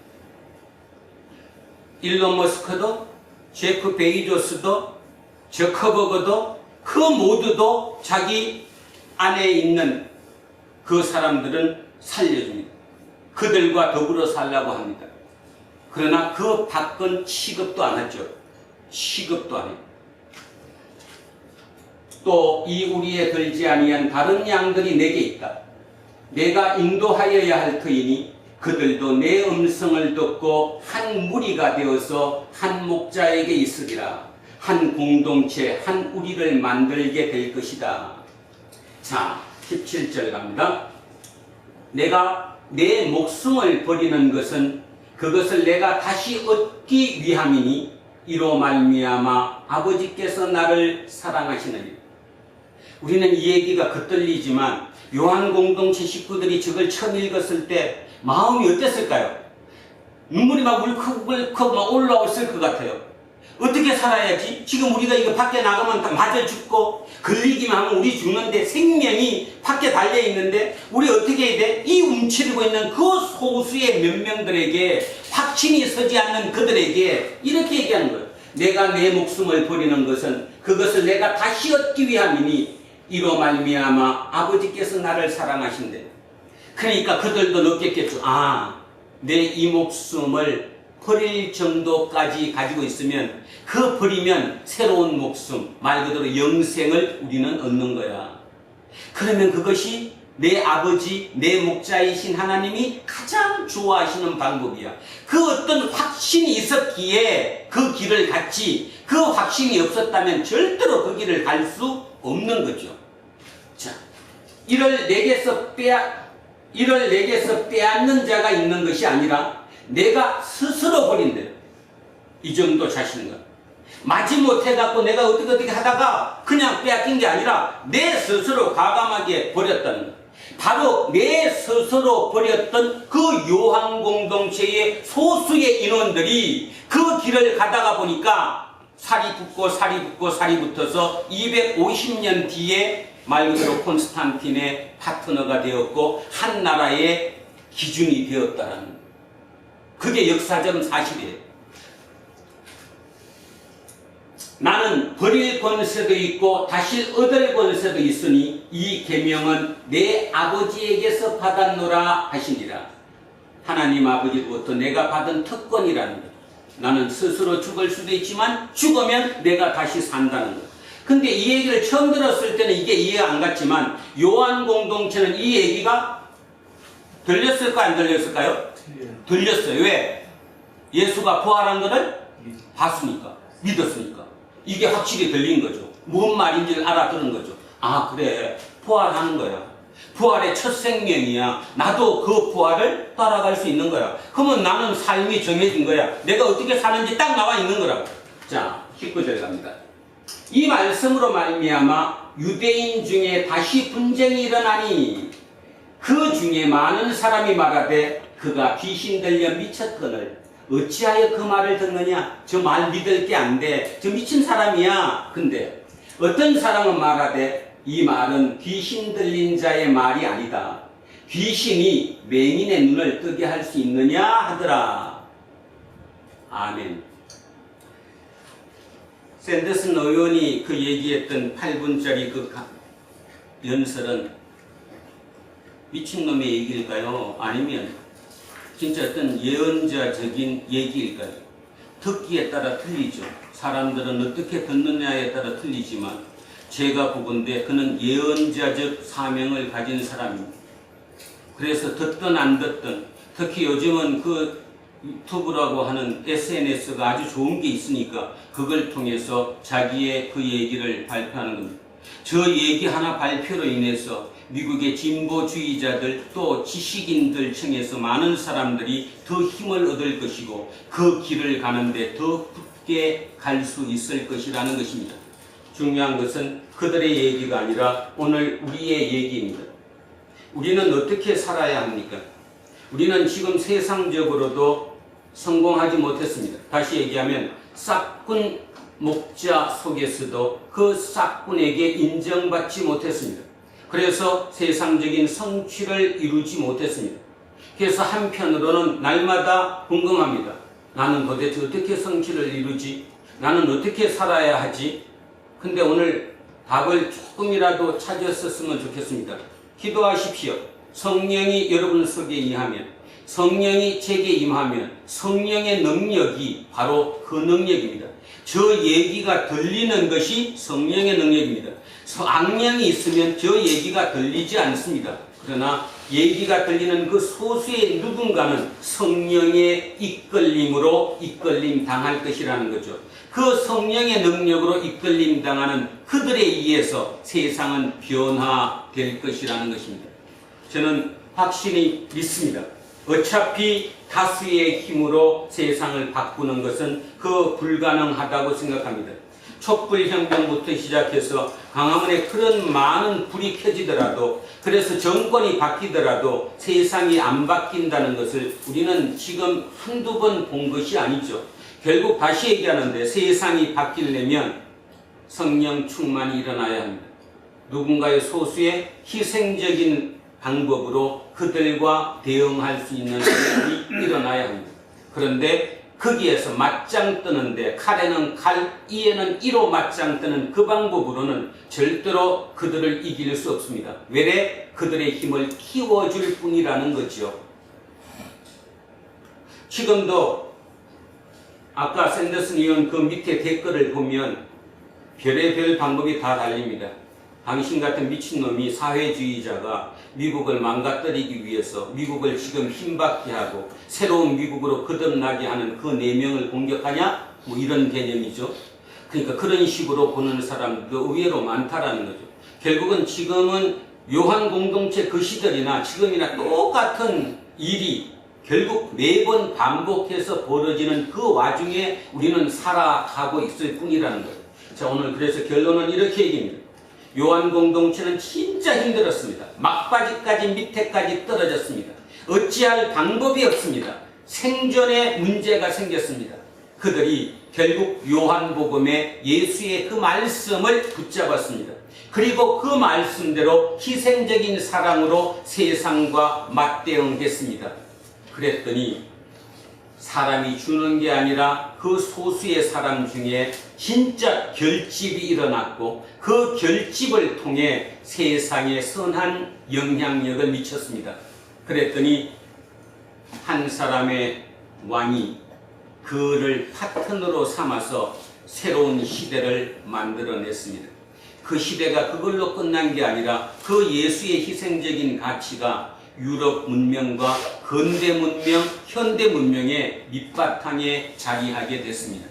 일론 머스크도 제프 베이조스도 저커버거도 그 모두도 자기 안에 있는 그 사람들은 살려줍니다. 그들과 더불어 살라고 합니다. 그러나 그 밖은 취급도 안 하죠. 취급도 안 해요. 또 이 우리에 들지 아니한 다른 양들이 내게 있다. 내가 인도하여야 할 터이니 그들도 내 음성을 듣고 한 무리가 되어서 한 목자에게 있으리라. 한 공동체, 한 우리를 만들게 될 것이다. 자, 17절 갑니다. 내가 내 목숨을 버리는 것은 그것을 내가 다시 얻기 위함이니 이로 말미암아 아버지께서 나를 사랑하시느니. 우리는 이 얘기가 겉들리지만 요한 공동체 식구들이 저걸 처음 읽었을 때 마음이 어땠을까요? 눈물이 막 울컥울컥 막 올라왔을 것 같아요. 어떻게 살아야지? 지금 우리가 이거 밖에 나가면 다 맞아 죽고 걸리기만 하면 우리 죽는데 생명이 밖에 달려있는데 우리 어떻게 해야 돼? 이 움츠리고 있는 그 소수의 몇 명들에게 확신이 서지 않는 그들에게 이렇게 얘기하는 거예요. 내가 내 목숨을 버리는 것은 그것을 내가 다시 얻기 위함이니 이로 말미암아 아버지께서 나를 사랑하신대. 그러니까 그들도 느꼈겠죠. 아, 내 이 목숨을 버릴 정도까지 가지고 있으면 그 버리면 새로운 목숨, 말 그대로 영생을 우리는 얻는 거야. 그러면 그것이 내 아버지, 내 목자이신 하나님이 가장 좋아하시는 방법이야. 그 어떤 확신이 있었기에 그 길을 갔지, 그 확신이 없었다면 절대로 그 길을 갈 수 없는 거죠. 자, 이를 내게서 빼앗는 자가 있는 것이 아니라 내가 스스로 버린대. 이 정도 자신감. 마지못해갖고 내가 어떻게 하다가 그냥 빼앗긴 게 아니라 내 스스로 과감하게 버렸다는 거야. 바로 내 스스로 버렸던 그 요한 공동체의 소수의 인원들이 그 길을 가다가 보니까 살이 붙어서 250년 뒤에 말 그대로 콘스탄틴의 파트너가 되었고 한 나라의 기준이 되었다는 거예요. 그게 역사적 사실이에요. 나는 버릴 권세도 있고 다시 얻을 권세도 있으니 이 계명은 내 아버지에게서 받았노라 하시니라. 하나님 아버지로부터 내가 받은 특권이라는 거예요. 나는 스스로 죽을 수도 있지만 죽으면 내가 다시 산다는 거예요. 근데 이 얘기를 처음 들었을 때는 이게 이해가 안 갔지만 요한 공동체는 이 얘기가 들렸을까 안 들렸을까요? 들렸어요. 왜? 예수가 부활한 것을 봤으니까, 믿었으니까. 이게 확실히 들린 거죠. 뭔 말인지를 알아들은 거죠. 아, 그래. 부활하는 거야. 부활의 첫 생명이야. 나도 그 부활을 따라갈 수 있는 거야. 그러면 나는 삶이 정해진 거야. 내가 어떻게 사는지 딱 나와 있는 거라고. 자, 19절 갑니다. 이 말씀으로 말미암아 유대인 중에 다시 분쟁이 일어나니 그 중에 많은 사람이 말하되 그가 귀신 들려 미쳤거늘 어찌하여 그 말을 듣느냐? 저 말 믿을 게 안 돼. 저 미친 사람이야. 근데 어떤 사람은 말하되 이 말은 귀신 들린 자의 말이 아니다. 귀신이 맹인의 눈을 뜨게 할 수 있느냐 하더라. 아멘. 샌더슨 의원이 그 얘기했던 8분짜리 그 연설은 미친놈의 얘기일까요? 아니면 진짜 어떤 예언자적인 얘기일까요? 듣기에 따라 틀리죠. 사람들은 어떻게 듣느냐에 따라 틀리지만 제가 보건대 그는 예언자적 사명을 가진 사람입니다. 그래서 듣든 안 듣든 특히 요즘은 그 유튜브라고 하는 SNS가 아주 좋은 게 있으니까 그걸 통해서 자기의 그 얘기를 발표하는 겁니다. 저 얘기 하나 발표로 인해서 미국의 진보주의자들 또 지식인들 층에서 많은 사람들이 더 힘을 얻을 것이고 그 길을 가는데 더 굳게 갈 수 있을 것이라는 것입니다. 중요한 것은 그들의 얘기가 아니라 오늘 우리의 얘기입니다. 우리는 어떻게 살아야 합니까? 우리는 지금 세상적으로도 성공하지 못했습니다. 다시 얘기하면 싹군 목자 속에서도 그 싹군에게 인정받지 못했습니다. 그래서 세상적인 성취를 이루지 못했습니다. 그래서 한편으로는 날마다 궁금합니다. 나는 도대체 어떻게 성취를 이루지? 나는 어떻게 살아야 하지? 근데 오늘 답을 조금이라도 찾았었으면 좋겠습니다. 기도하십시오. 성령이 여러분 속에 임하면, 성령이 제게 임하면 성령의 능력이 바로 그 능력입니다. 저 얘기가 들리는 것이 성령의 능력입니다. 악령이 있으면 저 얘기가 들리지 않습니다. 그러나 얘기가 들리는 그 소수의 누군가는 성령의 이끌림으로 이끌림 당할 것이라는 거죠. 그 성령의 능력으로 이끌림 당하는 그들에 의해서 세상은 변화될 것이라는 것입니다. 저는 확실히 믿습니다. 어차피 다수의 힘으로 세상을 바꾸는 것은 불가능하다고 생각합니다. 촛불혁명부터 시작해서 광화문에 그런 많은 불이 켜지더라도, 그래서 정권이 바뀌더라도 세상이 안 바뀐다는 것을 우리는 지금 한두 번 본 것이 아니죠. 결국 다시 얘기하는데, 세상이 바뀌려면 성령 충만이 일어나야 합니다. 누군가의 소수의 희생적인 방법으로 그들과 대응할 수 있는 일이 일어나야 합니다. 그런데 거기에서 맞짱 뜨는데, 칼에는 칼, 이에는 이로 맞짱 뜨는 그 방법으로는 절대로 그들을 이길 수 없습니다. 외래 그들의 힘을 키워줄 뿐이라는 거죠. 지금도 아까 샌더슨 의원 그 밑에 댓글을 보면 별의별 방법이 다 달립니다. 당신 같은 미친놈이 사회주의자가 미국을 망가뜨리기 위해서 미국을 지금 힘받게 하고 새로운 미국으로 거듭나게 하는 그 4명을 공격하냐? 뭐 이런 개념이죠. 그러니까 그런 식으로 보는 사람도 의외로 많다라는 거죠. 결국은 지금은 요한 공동체 그 시절이나 지금이나 똑같은 일이 결국 매번 반복해서 벌어지는 그 와중에 우리는 살아가고 있을 뿐이라는 거예요. 자, 오늘 그래서 결론은 이렇게 얘기합니다. 요한 공동체는 진짜 힘들었습니다. 막바지까지 밑에까지 떨어졌습니다. 어찌할 방법이 없습니다. 생존에 문제가 생겼습니다. 그들이 결국 요한복음의 예수의 그 말씀을 붙잡았습니다. 그리고 그 말씀대로 희생적인 사랑으로 세상과 맞대응했습니다. 그랬더니 사람이 주는 게 아니라 그 소수의 사람 중에 진짜 결집이 일어났고, 그 결집을 통해 세상에 선한 영향력을 미쳤습니다. 그랬더니 한 사람의 왕이 그를 파트너로 삼아서 새로운 시대를 만들어냈습니다. 그 시대가 그걸로 끝난 게 아니라 그 예수의 희생적인 가치가 유럽 문명과 근대 문명, 현대 문명의 밑바탕에 자리하게 됐습니다.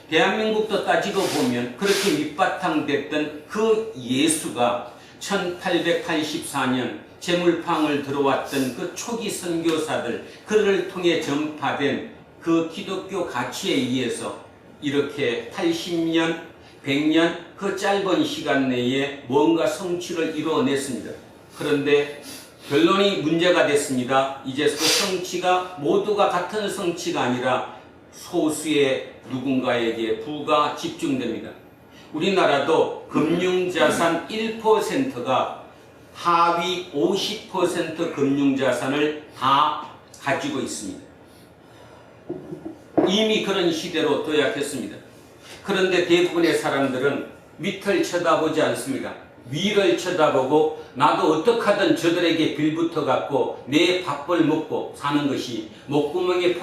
대한민국도 따지고 보면 그렇게 밑바탕 됐던 그 예수가 1884년 제물팡을 들어왔던 그 초기 선교사들, 그를 통해 전파된 그 기독교 가치에 의해서 이렇게 80년, 100년 그 짧은 시간 내에 뭔가 성취를 이루어냈습니다. 그런데 결론이 문제가 됐습니다. 이제 그 성취가 모두가 같은 성취가 아니라 소수의 누군가에게 부가 집중됩니다. 우리나라도 금융자산 1%가 하위 50% 금융자산을 다 가지고 있습니다. 이미 그런 시대로 도약했습니다. 그런데 대부분의 사람들은 밑을 쳐다보지 않습니다. 위를 쳐다보고 나도 어떡하든 저들에게 빌붙어 갖고 내 밥을 먹고 사는 것이 목구멍이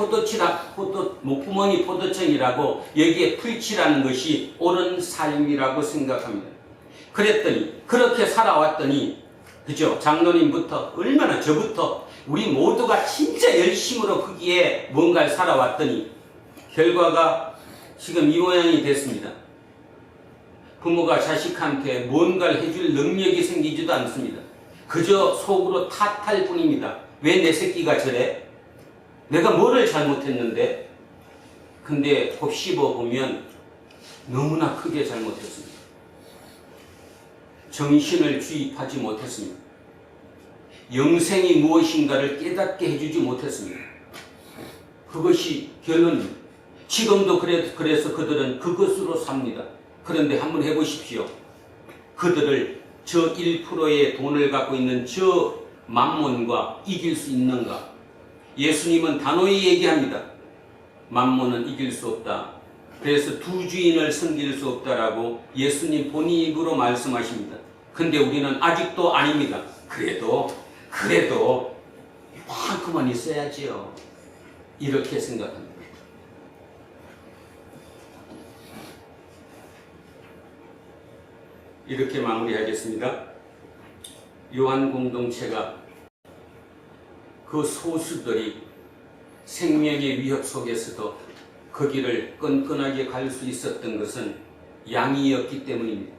목구멍이 포도청이라고 여기에 풀칠하는 것이 옳은 삶이라고 생각합니다. 그랬더니 그렇게 살아왔더니 그죠? 장로님부터 얼마나 저부터 우리 모두가 진짜 열심으로 거기에 뭔가를 살아왔더니 결과가 지금 이 모양이 됐습니다. 부모가 자식한테 뭔가를 해줄 능력이 생기지도 않습니다. 그저 속으로 탓할 뿐입니다. 왜 내 새끼가 저래? 내가 뭐를 잘못했는데? 근데 곱씹어 보면 너무나 크게 잘못했습니다. 정신을 주입하지 못했습니다. 영생이 무엇인가를 깨닫게 해주지 못했습니다. 그것이 결론입니다. 지금도 그래서 그들은 그것으로 삽니다. 그런데 한번 해보십시오. 그들을 저 1%의 돈을 갖고 있는 저 만몬과 이길 수 있는가? 예수님은 단호히 얘기합니다. 만몬은 이길 수 없다. 그래서 두 주인을 섬길 수 없다라고 예수님 본인 입으로 말씀하십니다. 근데 우리는 아직도 아닙니다. 그래도 이만큼만 있어야지요. 이렇게 생각합니다. 이렇게 마무리하겠습니다. 요한 공동체가 그 소수들이 생명의 위협 속에서도 그 길을 끈끈하게 갈 수 있었던 것은 양이었기 때문입니다.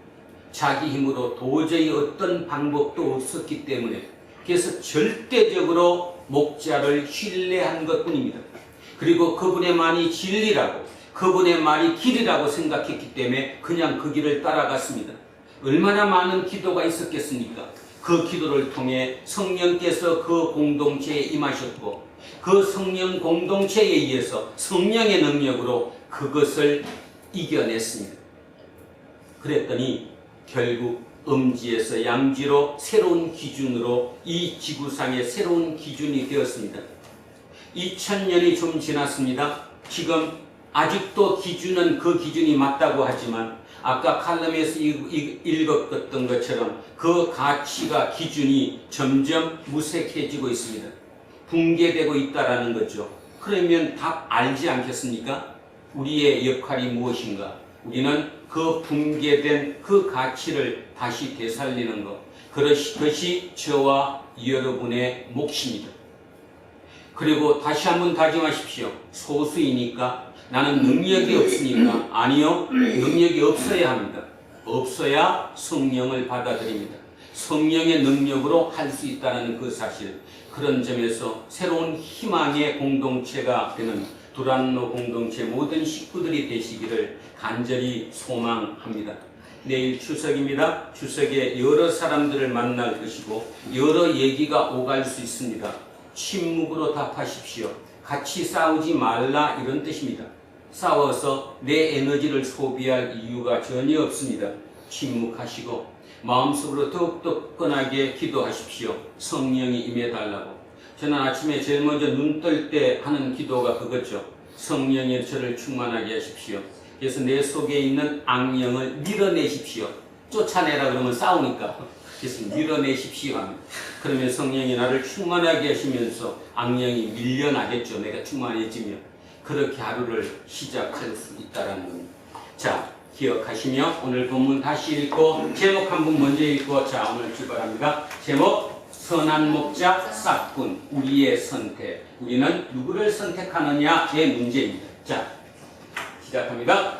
자기 힘으로 도저히 어떤 방법도 없었기 때문에, 그래서 절대적으로 목자를 신뢰한 것뿐입니다. 그리고 그분의 말이 진리라고, 그분의 말이 길이라고 생각했기 때문에 그냥 그 길을 따라갔습니다. 얼마나 많은 기도가 있었겠습니까? 그 기도를 통해 성령께서 그 공동체에 임하셨고, 그 성령 공동체에 의해서 성령의 능력으로 그것을 이겨냈습니다. 그랬더니 결국 음지에서 양지로 새로운 기준으로 이 지구상의 새로운 기준이 되었습니다. 2000년이 좀 지났습니다. 지금 아직도 기준은 그 기준이 맞다고 하지만 아까 칼럼에서 읽었던 것처럼 그 가치가 기준이 점점 무색해지고 있습니다. 붕괴되고 있다라는 거죠. 그러면 다 알지 않겠습니까? 우리의 역할이 무엇인가? 우리는 그 붕괴된 그 가치를 다시 되살리는 것, 그것이 저와 여러분의 몫입니다. 그리고 다시 한번 다짐하십시오. 소수이니까, 나는 능력이 없으니까. 아니요, 능력이 없어야 합니다. 없어야 성령을 받아들입니다. 성령의 능력으로 할 수 있다는 그 사실, 그런 점에서 새로운 희망의 공동체가 되는 두란노 공동체 모든 식구들이 되시기를 간절히 소망합니다. 내일 추석입니다. 추석에 여러 사람들을 만날 것이고 여러 얘기가 오갈 수 있습니다. 침묵으로 답하십시오. 같이 싸우지 말라, 이런 뜻입니다. 싸워서 내 에너지를 소비할 이유가 전혀 없습니다. 침묵하시고 마음속으로 더욱더 끈하게 기도하십시오. 성령이 임해달라고. 저는 아침에 제일 먼저 눈 뜰 때 하는 기도가 그거죠. 성령이 저를 충만하게 하십시오. 그래서 내 속에 있는 악령을 밀어내십시오. 쫓아내라 그러면 싸우니까. 그래서 밀어내십시오 합니다. 그러면 성령이 나를 충만하게 하시면서 악령이 밀려나겠죠. 내가 충만해지면. 그렇게 하루를 시작할 수 있다는 겁니다. 자, 기억하시며 오늘 본문 다시 읽고 제목 한 번 먼저 읽고 자, 오늘 출발합니다. 제목 선한 목자 싹군, 우리의 선택. 우리는 누구를 선택하느냐의 문제입니다. 자, 시작합니다.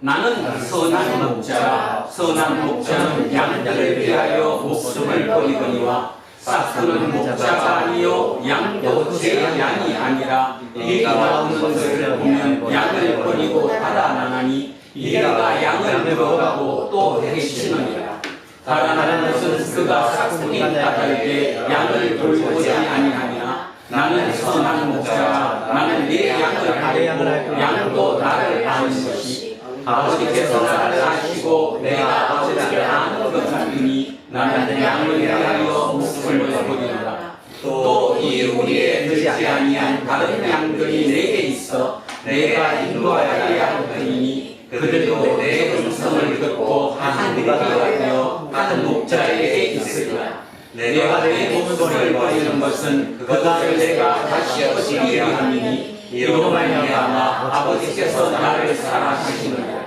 나는 선한 목자라. 선한 목자는 양들을 위하여 목숨을 버리거니와 싹군은 목자가 아니요 양도 제 양이 아니라 이가 나오는 것을 보면 양을 버리고 달아나나니 이가 양을 들어가고 또 해치느니라. 달아나는 것은 그가 싹군이 까닭에 양을 돌보지 아니하냐. 나는 선한 목자라. 나는 내 양을 알고 양도 나를 아는 것이 아버지께서 나를 아시고 내가 아버지를 아는 것 같으니 나는 양을 위하여 목숨을 버리노라. 또 이 우리의 들지 아니한 다른 양들이 내게 있어 내가 인도하여야 할 터이니 그들도 내 음성을 듣고 한 무리가 되어 한 목자에게 있으리라. 내가 내 목숨을 버리는 것은 그것을 내가 다시 얻기 위함이니 이로 말미암아 아버지께서 나를 사랑하시느니라.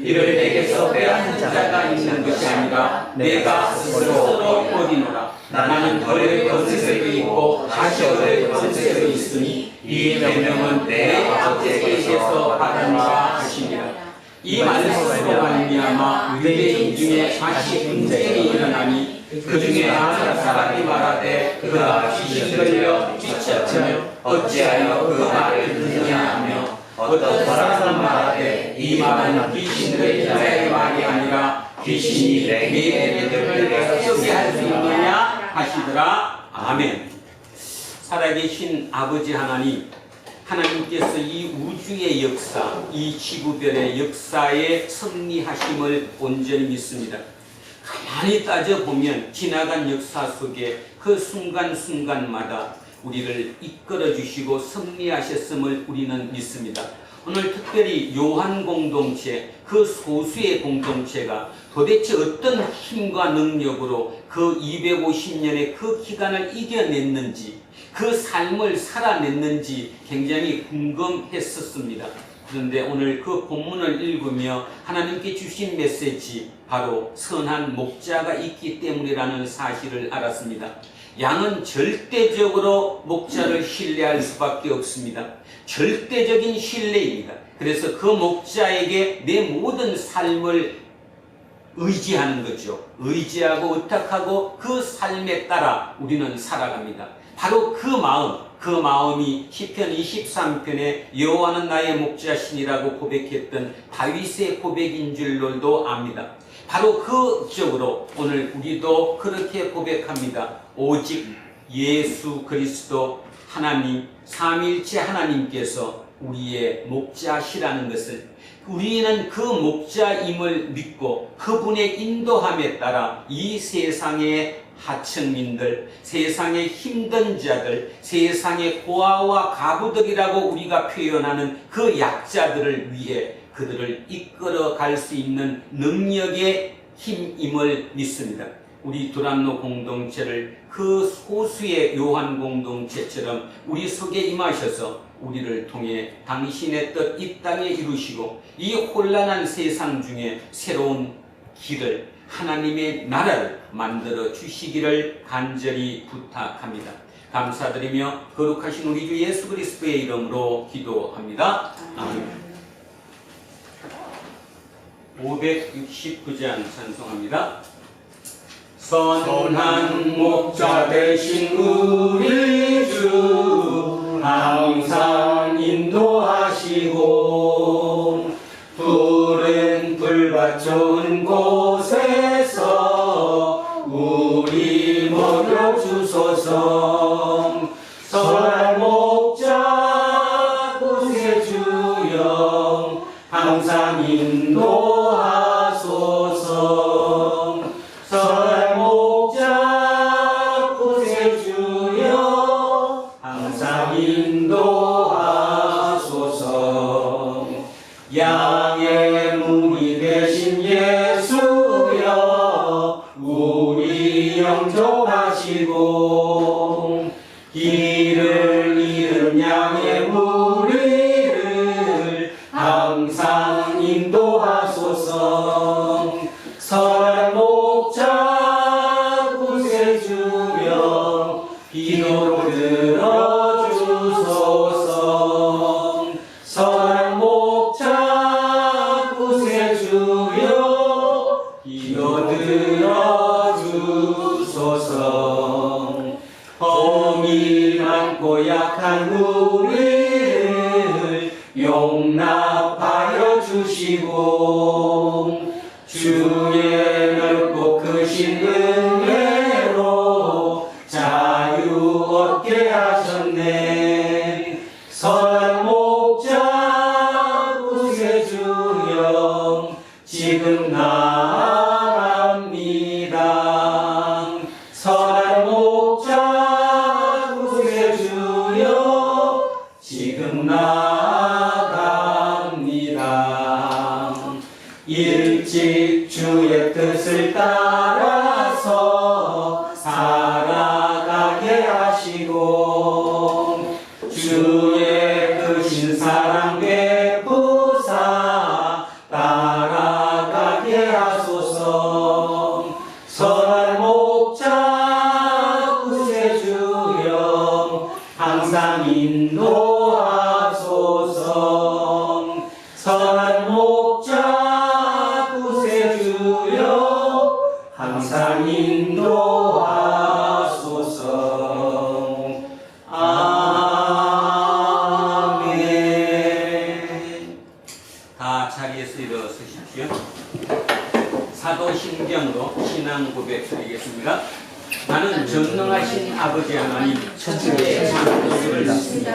이를 내게서 빼앗는 자가 있는 것이 아니라 내가 스스로 버리노라. 나는 버릴 권세도 있고 다시 얻을 권세도 있으니 이 명령은 내 아버지께서 받으니라 하시니라. 이 말씀으로 말미암아 유대인 중에 다시 분쟁이 일어나니 그 중에 한 사람이 말하되 그가 귀신 들려 쫓았으며 어찌하여 그 말을 듣느냐 하며 어떤 사람은 말하되 이 말은 귀신 들린 자의 말이 아니라 귀신이 내 믿음을 썩게 할 수 있느냐 하시더라. 아멘. 살아계신 아버지 하나님, 하나님께서 이 우주의 역사, 이 지구별의 역사의 승리하심을 온전히 믿습니다. 가만히 따져보면 지나간 역사 속에 그 순간순간마다 우리를 이끌어 주시고 승리하셨음을 우리는 믿습니다. 오늘 특별히 요한 공동체, 그 소수의 공동체가 도대체 어떤 힘과 능력으로 그 250년의 그 기간을 이겨냈는지, 그 삶을 살아냈는지 굉장히 궁금했었습니다. 그런데 오늘 그 본문을 읽으며 하나님께 주신 메시지, 바로 선한 목자가 있기 때문이라는 사실을 알았습니다. 양은 절대적으로 목자를 신뢰할 수밖에 없습니다. 절대적인 신뢰입니다. 그래서 그 목자에게 내 모든 삶을 의지하는 거죠. 의지하고 의탁하고 그 삶에 따라 우리는 살아갑니다. 바로 그 마음이 시편 23편에 여호와는 나의 목자신이라고 고백했던 다윗의 고백인 줄로도 압니다. 바로 그 쪽으로 오늘 우리도 그렇게 고백합니다. 오직 예수 그리스도 하나님, 삼위일체 하나님께서 우리의 목자시라는 것을, 우리는 그 목자임을 믿고 그분의 인도함에 따라 이 세상의 하층민들, 세상의 힘든 자들, 세상의 고아와 가부들이라고 우리가 표현하는 그 약자들을 위해 그들을 이끌어 갈 수 있는 능력의 힘임을 믿습니다. 우리 두란노 공동체를 그 소수의 요한 공동체처럼 우리 속에 임하셔서 우리를 통해 당신의 뜻 이 땅에 이루시고 이 혼란한 세상 중에 새로운 길을, 하나님의 나라를 만들어 주시기를 간절히 부탁합니다. 감사드리며 거룩하신 우리 주 예수 그리스도의 이름으로 기도합니다. 아멘. 569장 찬송합니다. 선한 목자 되신 우리 주 항상 인도하시고 푸른 풀밭 좋은 곳에서 우리 먹여 주소서. 선한 목자 구세주여 항상 인도하소서. 선한 목자 구세주여 항상 인도하소서. 양의 문이 되신 예수여 우리 영접하시고 길을 잃은 양의 무리를 항상 인도하소서. 선한 목자 구세주여 기도 들어주소서. 선한 목자 구세주여 기도 들어주소서. 험이 많고 약한 우리를 용납하여 주시고 주의 넓고 크신 은혜로 자유 얻게 하셨네. 선한 목자 구세주여 지금 나아갑니다. 선한 목자 구세주여 지금 나아갑니다. 일찍 주의 뜻을 따라서 살아가게 하시고 주의 크신 사랑 베푸사 따라가게 하소서. 선한 목자 구세주여 항상 인도하소서. 선한 목자 구세주여 항상 인도하소서. 아멘. 다 자리에서 일어서십시오. 사도신경으로 신앙 고백 드리겠습니다. 나는 전능하신 아버지 하나님 천지의 창조주를 믿습니다.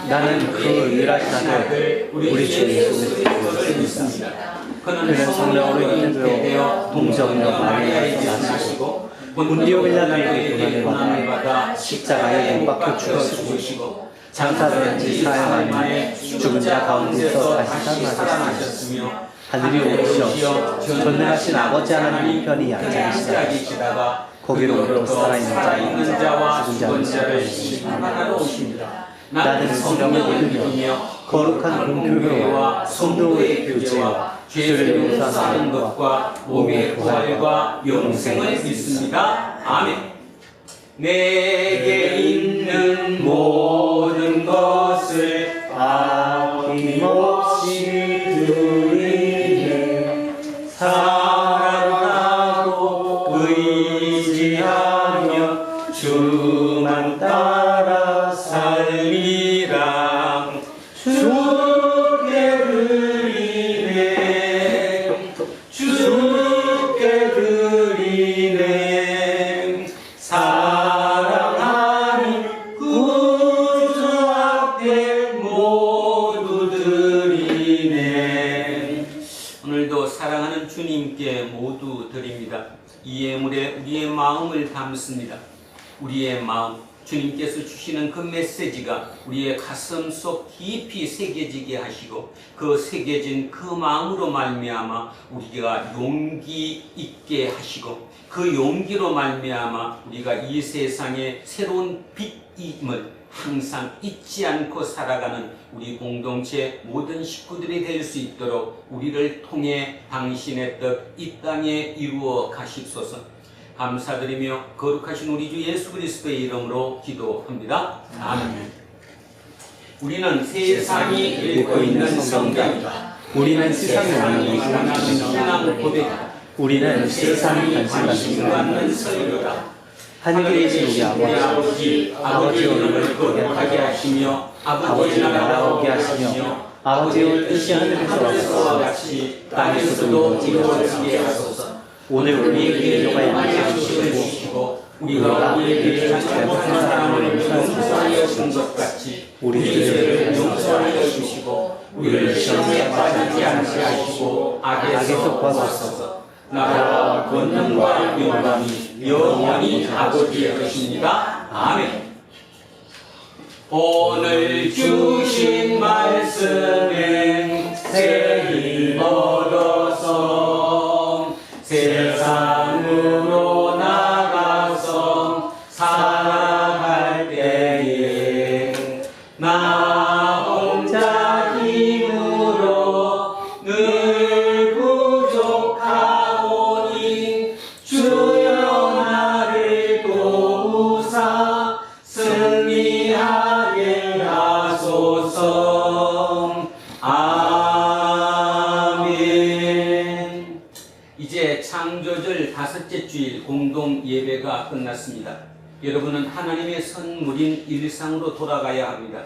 나는 그 유일하신 아들 우리 주 예수 그리스도를 믿습니다. 그는 성령으로 인도되어 동정녀 마리아에게 나시고 본디오 빌라도의 고난을 받아 십자가에 못 박혀 죽으시고 장사된 지 사흘 만에 죽은 자 가운데서 다시 살아나셨으며 하늘이 오시어 전능하신 아버지 하나님 편히 앉으시다가 거기로 살아있는 자와 죽은 자를 심판하러 오십니다. 나는 성령을 믿으며 거룩한 공교회와 성도의 교제와 죄를 용서하는 것과 몸의 부활과 영생을 믿습니다. 아멘. 내게 있는 모든 것을 아낌없이 드리네. 사랑하는 주님께 모두 드립니다. 이 예물에 우리의 마음을 담습니다. 우리의 마음, 주님께서 주시는 그 메시지가 우리의 가슴 속 깊이 새겨지게 하시고 그 새겨진 그 마음으로 말미암아 우리가 용기 있게 하시고 그 용기로 말미암아 우리가 이 세상의 새로운 빛임을 항상 잊지 않고 살아가는 우리 공동체 모든 식구들이 될 수 있도록 우리를 통해 당신의 뜻 이 땅에 이루어 가십소서. 감사드리며 거룩하신 우리 주 예수 그리스도의 이름으로 기도합니다. 아멘. 우리는 세상이 읽고 있는 성경이다. 우리는 세상의 왕이 원하는 신앙 고백이다. 우리는 세상이 관심 받는 설교다. 하늘에 계신 우리 아버지, 아버지의 이름을 거룩하게 하시며 아버지의 나라가 오게 하시며 아버지의 뜻이 하늘에서와 같이 땅에서도 이루어지게 하소서. 오늘 우리에게 일용할 양식을 주시고 우리가 우리에게 잘못한 사람을 용서하여 준 것 같이 우리 죄를 용서하여 주시고 우리를 시험에 빠지지 않게 하시고 악에서 구하소서. 나라와 권능과 영광이 영원히 아버지의 것입니다. 아멘. 오늘 주신 말씀은 새 힘 얻어서 세상으로 나가서 살아갈 때에 나 혼자 힘으로 늘 부족하오니 주여 나를 도우사 승리하게 하소서. 아멘. 이제 창조절 5째 주일 공동 예배가 끝났습니다. 여러분은 하나님의 선물인 일상으로 돌아가야 합니다.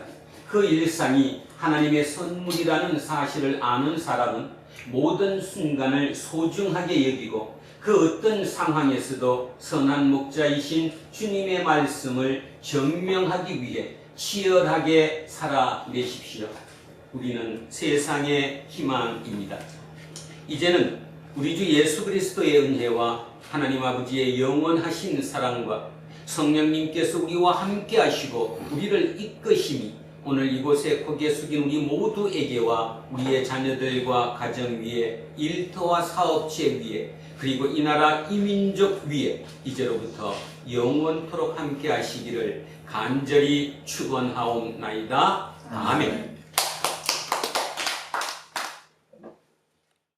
그 일상이 하나님의 선물이라는 사실을 아는 사람은 모든 순간을 소중하게 여기고 그 어떤 상황에서도 선한 목자이신 주님의 말씀을 증명하기 위해 치열하게 살아내십시오. 우리는 세상의 희망입니다. 이제는 우리 주 예수 그리스도의 은혜와 하나님 아버지의 영원하신 사랑과 성령님께서 우리와 함께 하시고 우리를 이끄심이 오늘 이곳에 고개 숙인 우리 모두에게와 우리의 자녀들과 가정 위에 일터와 사업체 위에 그리고 이 나라 이 민족 위에 이제로부터 영원토록 함께 하시기를 간절히 축원하옵나이다. 아멘.